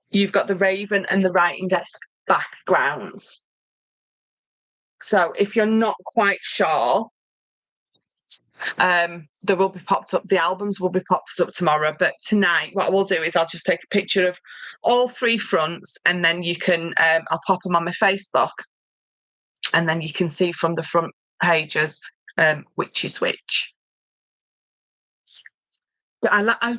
A: you've got the Raven and the Writing Desk backgrounds. So if you're not quite sure, they will be popped up. The albums will be popped up tomorrow. But tonight, what I will do is I'll just take a picture of all three fronts, and then you can, I'll pop them on my Facebook, and then you can see from the front pages which is which. But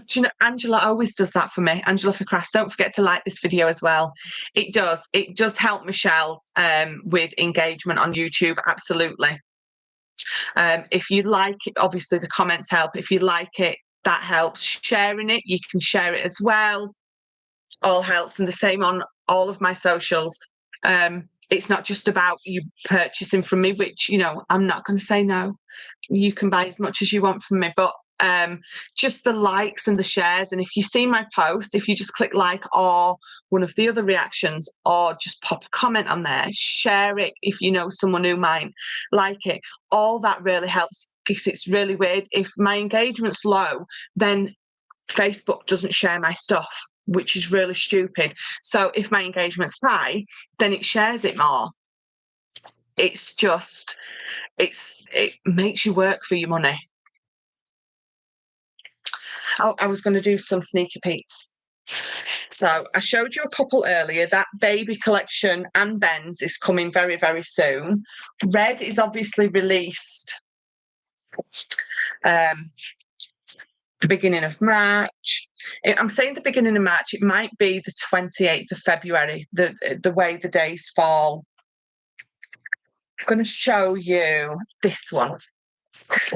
A: do you know, Angela always does that for me. Angela Facrass, don't forget to like this video as well. It does help Michelle with engagement on YouTube, absolutely. If you like it, obviously the comments help. If you like it, that helps. Sharing it, you can share it as well. All helps, and the same on all of my socials. It's not just about you purchasing from me, which, you know, I'm not going to say no. You can buy as much as you want from me, but just the likes and the shares. And if you see my post, if you just click like or one of the other reactions, or just pop a comment on there, share it if you know someone who might like it, all that really helps, because it's really weird. If my engagement's low, then Facebook doesn't share my stuff, which is really stupid. So if my engagement's high, then it shares it more. It's just, it makes you work for your money. I was going to do some sneaker peeks. So I showed you a couple earlier. That baby collection and Ben's is coming very, very soon. Red is obviously released the beginning of March. I'm saying the beginning of March. It might be the 28th of February, the way the days fall. I'm going to show you this one.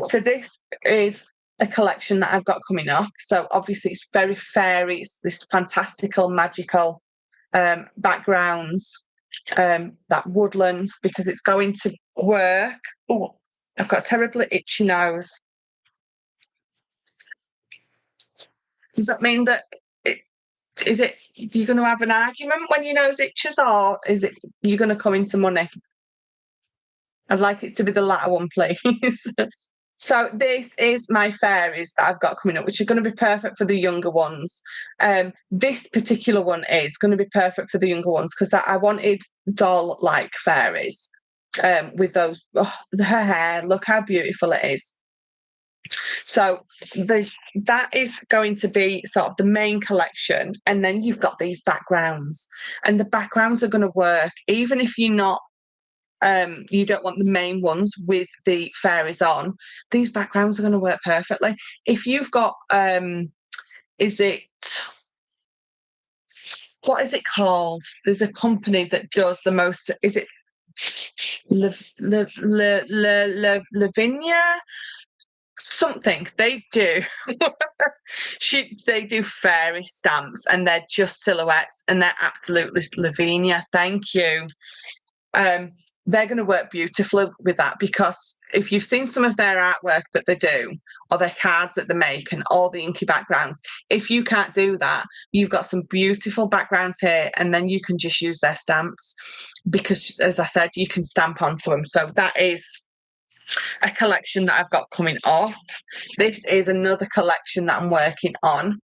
A: So this is a collection that I've got coming up. So obviously it's very fairy. It's this fantastical, magical backgrounds, that woodland, because it's going to work. Oh, I've got a terribly itchy nose. Does that mean that you're going to have an argument when your nose itches, or is it you're going to come into money? I'd like it to be the latter one, please. So this is my fairies that I've got coming up, which are going to be perfect for the younger ones. This particular one is going to be perfect for the younger ones because I wanted doll-like fairies with those, her hair, look how beautiful it is. So that is going to be sort of the main collection. And then you've got these backgrounds, and the backgrounds are going to work even if you're not, you don't want the main ones with the fairies on. These backgrounds are going to work perfectly. If you've got, what is it called? There's a company that does the most, is it Lavinia? Something they do. They do fairy stamps, and they're just silhouettes, and they're absolutely Lavinia. Thank you. They're going to work beautifully with that, because if you've seen some of their artwork that they do, or their cards that they make, and all the inky backgrounds, if you can't do that, you've got some beautiful backgrounds here, and then you can just use their stamps, because as I said, you can stamp onto them. So that is a collection that I've got coming up. This is another collection that I'm working on.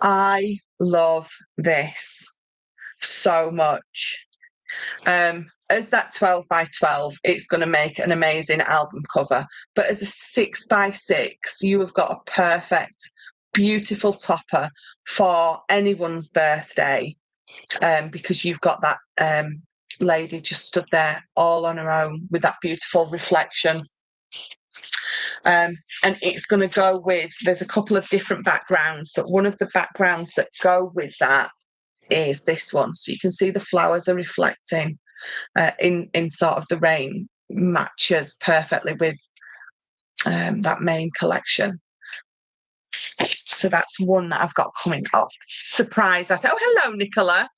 A: I love this so much. as that 12 by 12, it's going to make an amazing album cover. But as a 6 by 6, you have got a perfect, beautiful topper for anyone's birthday, because you've got that lady just stood there all on her own with that beautiful reflection. And it's going to go with, there's a couple of different backgrounds, but one of the backgrounds that go with that is this one. So you can see the flowers are reflecting in sort of the rain, matches perfectly with that main collection. So that's one that I've got coming up. Surprise. I thought, oh, hello, Nicola.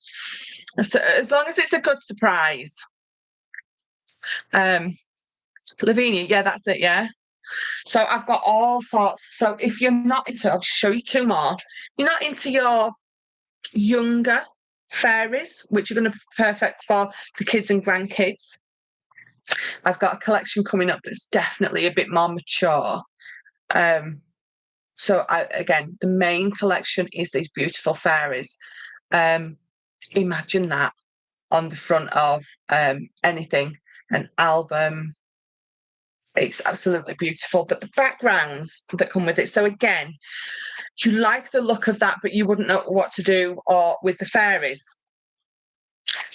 A: So as long as it's a good surprise. Lavinia, yeah, that's it, yeah. So I've got all sorts. So if you're not into, I'll just show you two more. You're not into your younger fairies, which are going to be perfect for the kids and grandkids. I've got a collection coming up that's definitely a bit more mature. So again, the main collection is these beautiful fairies. Imagine that on the front of anything, an album. It's absolutely beautiful, but the backgrounds that come with it. So again, you like the look of that, but you wouldn't know what to do or with the fairies.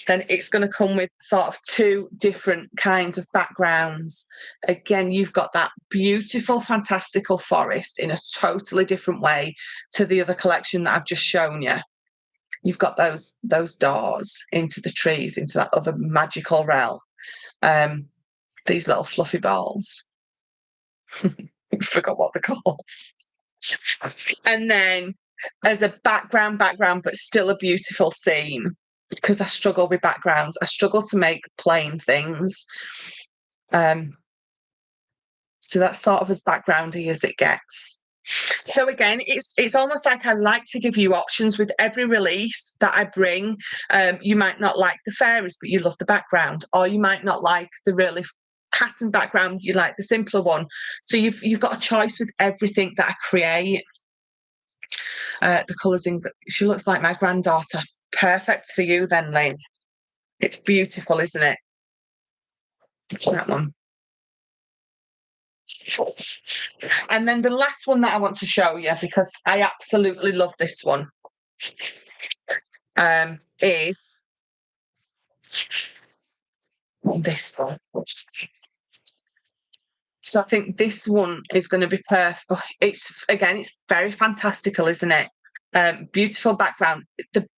A: Then it's going to come with sort of two different kinds of backgrounds. Again, you've got that beautiful, fantastical forest in a totally different way to the other collection that I've just shown you. You've got those doors into the trees, into that other magical realm. These little fluffy balls. I forgot what they're called. And then as a background, but still a beautiful scene, because I struggle with backgrounds. I struggle to make plain things. So that's sort of as backgroundy as it gets. So again, it's almost like I like to give you options with every release that I bring. You might not like the fairies, but you love the background, or you might not like the really pattern background, you like the simpler one. So you've got a choice with everything that I create. The colours in, she looks like my granddaughter. Perfect for you then, Lynn. It's beautiful, isn't it? That one. And then the last one that I want to show you, because I absolutely love this one, is this one. So I think this one is going to be perfect. It's very fantastical, isn't it? Beautiful background.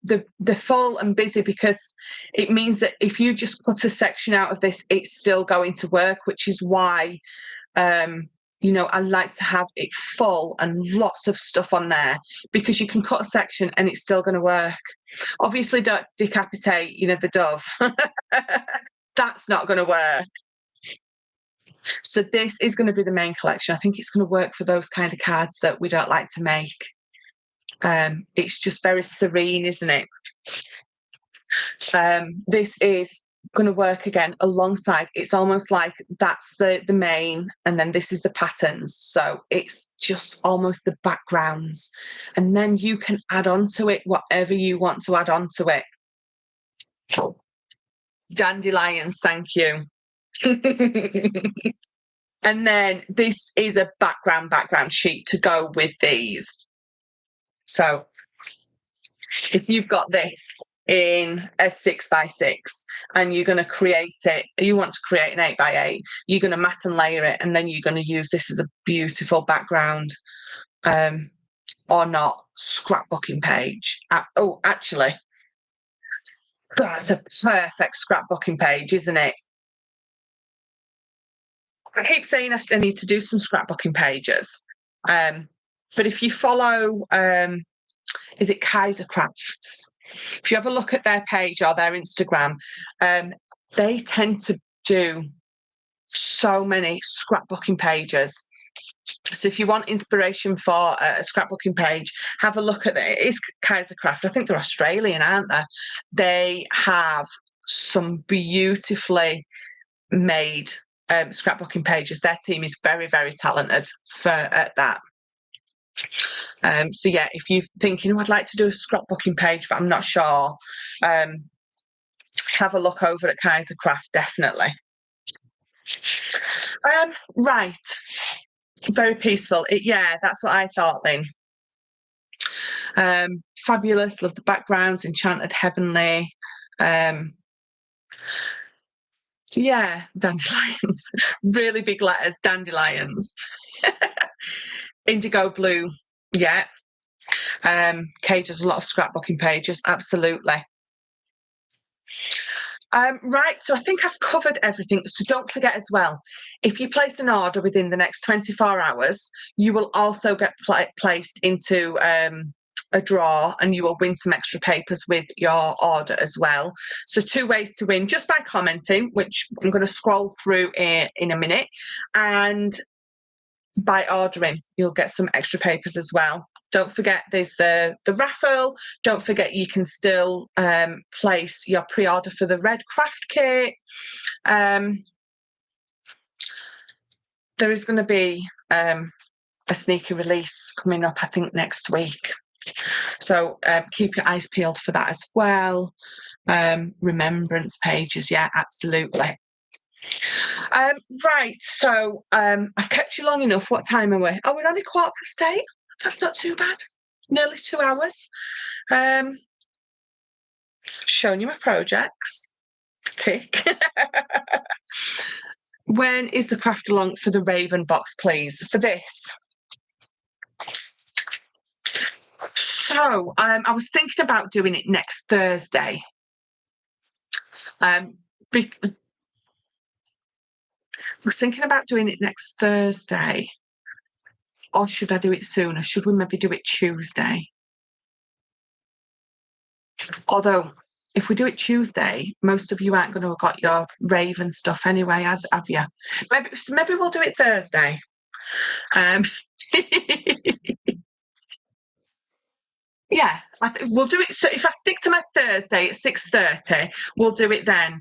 A: The full and busy, because it means that if you just cut a section out of this, it's still going to work, which is why I like to have it full and lots of stuff on there, because you can cut a section and it's still going to work. Obviously, don't decapitate, the dove. That's not going to work. So this is going to be the main collection. I think it's going to work for those kind of cards that we don't like to make. It's just very serene, isn't it? This is going to work again alongside. It's almost like that's the main, and then this is the patterns. So it's just almost the backgrounds, and then you can add on to it whatever you want to add on to it. Dandelions, thank you. And then this is a background sheet to go with these. So if you've got this in a 6 by 6 and you're going to create it, you want to create an 8 by 8, you're going to mat and layer it, and then you're going to use this as a beautiful background, or not, scrapbooking page. Actually, that's a perfect scrapbooking page, isn't it? I keep saying I need to do some scrapbooking pages, but if you follow, is it Kaiser Crafts? If you have a look at their page or their Instagram, they tend to do so many scrapbooking pages. So if you want inspiration for a scrapbooking page, have a look at it. It is Kaiser Craft. I think they're Australian, aren't they? They have some beautifully made scrapbooking pages. Their team is very, very talented at that. So yeah, if you're thinking, I'd like to do a scrapbooking page, but I'm not sure, have a look over at Kaisercraft, definitely. Right. Very peaceful. Yeah, that's what I thought, Lynn. Fabulous. Love the backgrounds. Enchanted, heavenly. Yeah, dandelions. Really big letters, dandelions. Indigo blue. Yeah. Kate does a lot of scrapbooking pages. Absolutely. Right, so I think I've covered everything. So don't forget as well, if you place an order within the next 24 hours, you will also get placed into a draw, and you will win some extra papers with your order as well. So 2 ways to win, just by commenting, which I'm going to scroll through in a minute, and by ordering, you'll get some extra papers as well. Don't forget there's the raffle. Don't forget you can still place your pre-order for the red craft kit. There is going to be a sneaky release coming up, I think, next week. So keep your eyes peeled for that as well. Remembrance pages, yeah, absolutely. Right, so I've kept you long enough. What time are we? Oh, we're only 8:15. That's not too bad. Nearly 2 hours. Showing you my projects. Tick. When is the craft along for the Raven box, please? For this. So I was thinking about doing it next Thursday. I was thinking about doing it next Thursday. Or should I do it sooner? Should we maybe do it Tuesday? Although, if we do it Tuesday, most of you aren't going to have got your Raven stuff anyway, have you? Maybe we'll do it Thursday. Yeah, we'll do it. So if I stick to my Thursday at 6:30, we'll do it then.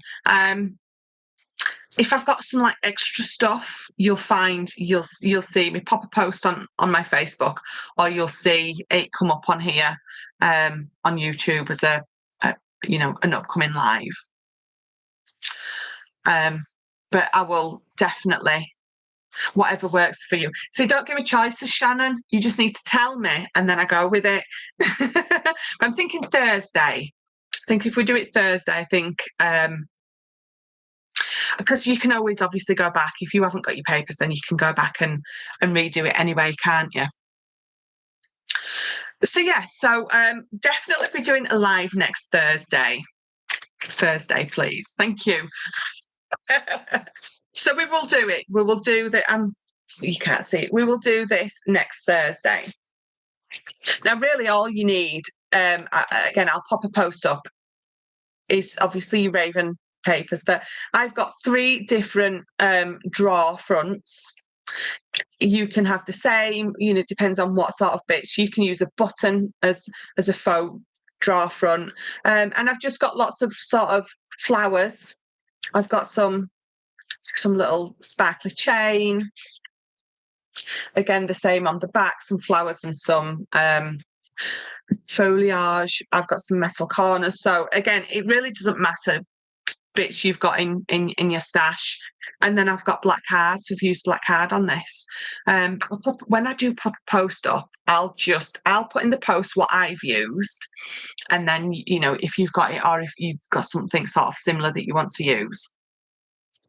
A: If I've got some like extra stuff, you'll see me pop a post on my Facebook, or you'll see it come up on here on YouTube as a an upcoming live. But I will definitely, whatever works for you. So don't give me choices, Shannon. You just need to tell me, and then I go with it. I'm thinking Thursday. I think if we do it Thursday, I think because you can always obviously go back. If you haven't got your papers, then you can go back and redo it anyway, can't you? So yeah, so definitely be doing a live next Thursday. Thursday, please. Thank you. So we will do it. We will do that. You can't see it. We will do this next Thursday. Now, really, all you need, again, I'll pop a post up, is obviously your Raven papers. But I've got 3 different drawer fronts. You can have the same, it depends on what sort of bits. You can use a button as a faux drawer front. And I've just got lots of sort of flowers. I've got some little sparkly chain. Again, the same on the back, some flowers and some foliage. I've got some metal corners. So again, it really doesn't matter bits you've got in your stash. And then I've got black cards. We've used black card on this. When I do pop a post up, I'll put in the post what I've used, and then if you've got it, or if you've got something sort of similar that you want to use,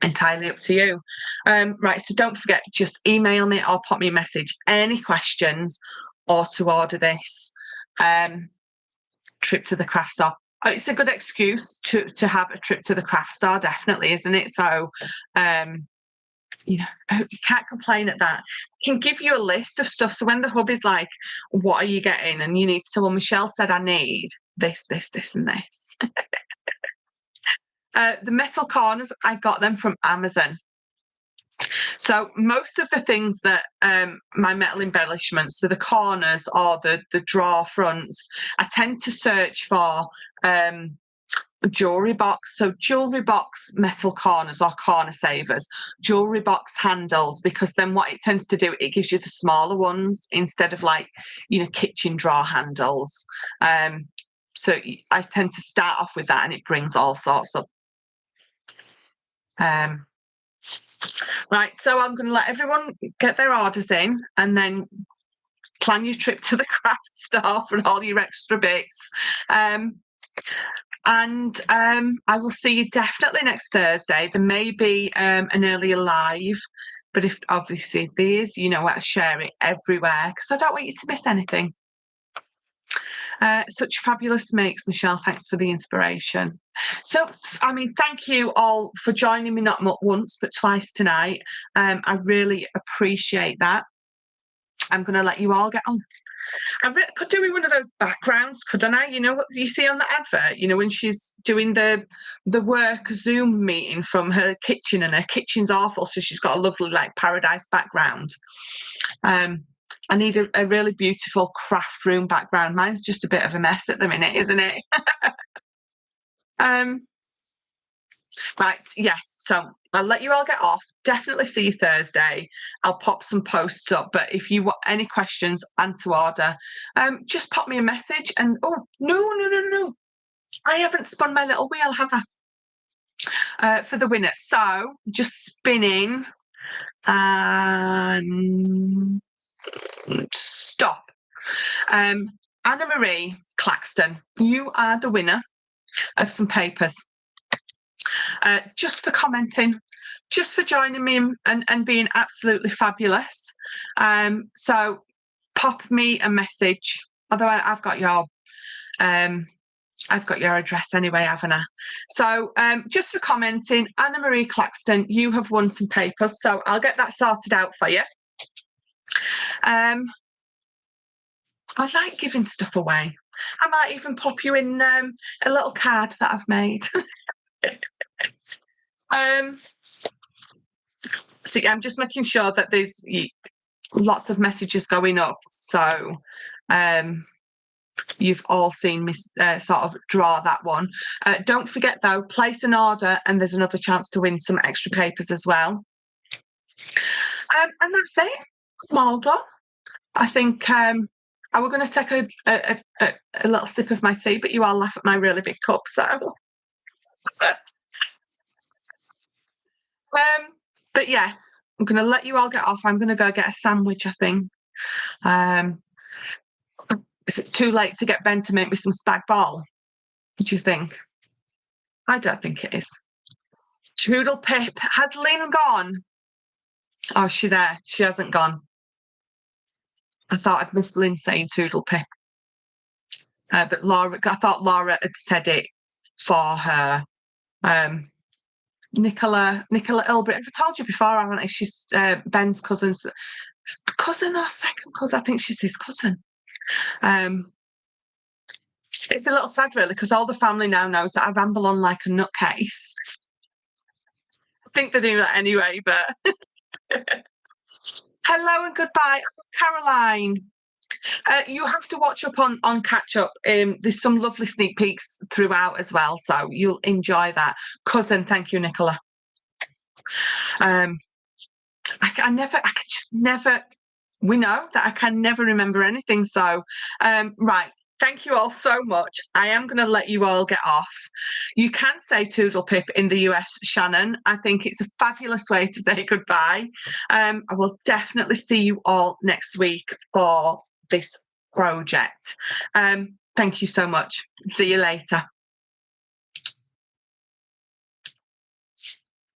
A: entirely up to you. Right, so don't forget, just email me or pop me a message any questions, or to order this trip to the craft store. It's a good excuse to have a trip to the craft store, definitely, isn't it? So you can't complain at that. I can give you a list of stuff. So when the hub is like, what are you getting? And you need to say, well, Michelle said I need this, and this. The metal corners, I got them from Amazon. So most of the things that my metal embellishments, so the corners or the drawer fronts, I tend to search for jewellery box. So jewellery box metal corners or corner savers, jewellery box handles, because then what it tends to do, it gives you the smaller ones instead of like, kitchen drawer handles. So I tend to start off with that, and it brings all sorts up Right, so I'm going to let everyone get their orders in and then plan your trip to the craft store for all your extra bits. I will see you definitely next Thursday. There may be an earlier live, but if obviously there is, you know what, share it everywhere because I don't want you to miss anything. Such fabulous makes, Michelle. Thanks for the inspiration. So, I mean, thank you all for joining me, not once, but twice tonight. I really appreciate that. I'm going to let you all get on. I could do with one of those backgrounds, couldn't I? You know what you see on the advert, you know, when she's doing the work Zoom meeting from her kitchen and her kitchen's awful. So she's got a lovely like paradise background. I need a really beautiful craft room background. Mine's just a bit of a mess at the minute, isn't it? Right, yes. So I'll let you all get off. Definitely see you Thursday. I'll pop some posts up. But if you want any questions and to order, just pop me a message. And oh, no. I haven't spun my little wheel, have I? For the winner. So just spinning and stop. Anna Marie Claxton, you are the winner of some papers. Just for commenting, just for joining me and being absolutely fabulous. So pop me a message. Although I've got your address anyway, haven't I? So just for commenting, Anna Marie Claxton, you have won some papers. So I'll get that sorted out for you. I like giving stuff away. I might even pop you in a little card that I've made. So I'm just making sure that there's lots of messages going up. So you've all seen me sort of draw that one. Don't forget though, place an order and there's another chance to win some extra papers as well. And that's it. I'm all done. I think I was going to take a little sip of my tea, but you all laugh at my really big cup, so. But yes, I'm going to let you all get off. I'm going to go get a sandwich, I think. Is it too late to get Ben to make me some spag bol? What do you think? I don't think it is. Toodle Pip. Has Lynn gone? Oh, is she there? She hasn't gone. I thought I'd missed Lynn saying Toodle Pip. But Laura, I thought Laura had said it for her. Nicola Ilbert. I've told you before, haven't I? She's Ben's cousin's cousin or second cousin. I think she's his cousin. It's a little sad, really, because all the family now knows that I ramble on like a nutcase. I think they do that anyway, but hello and goodbye, Caroline. You have to watch up on catch up. There's some lovely sneak peeks throughout as well, so you'll enjoy that. Cousin, thank you, Nicola. I can just never. We know that I can never remember anything. So, right. Thank you all so much. I am going to let you all get off. You can say Toodle Pip in the US, Shannon. I think it's a fabulous way to say goodbye. I will definitely see you all next week for this project. Thank you so much. See you later.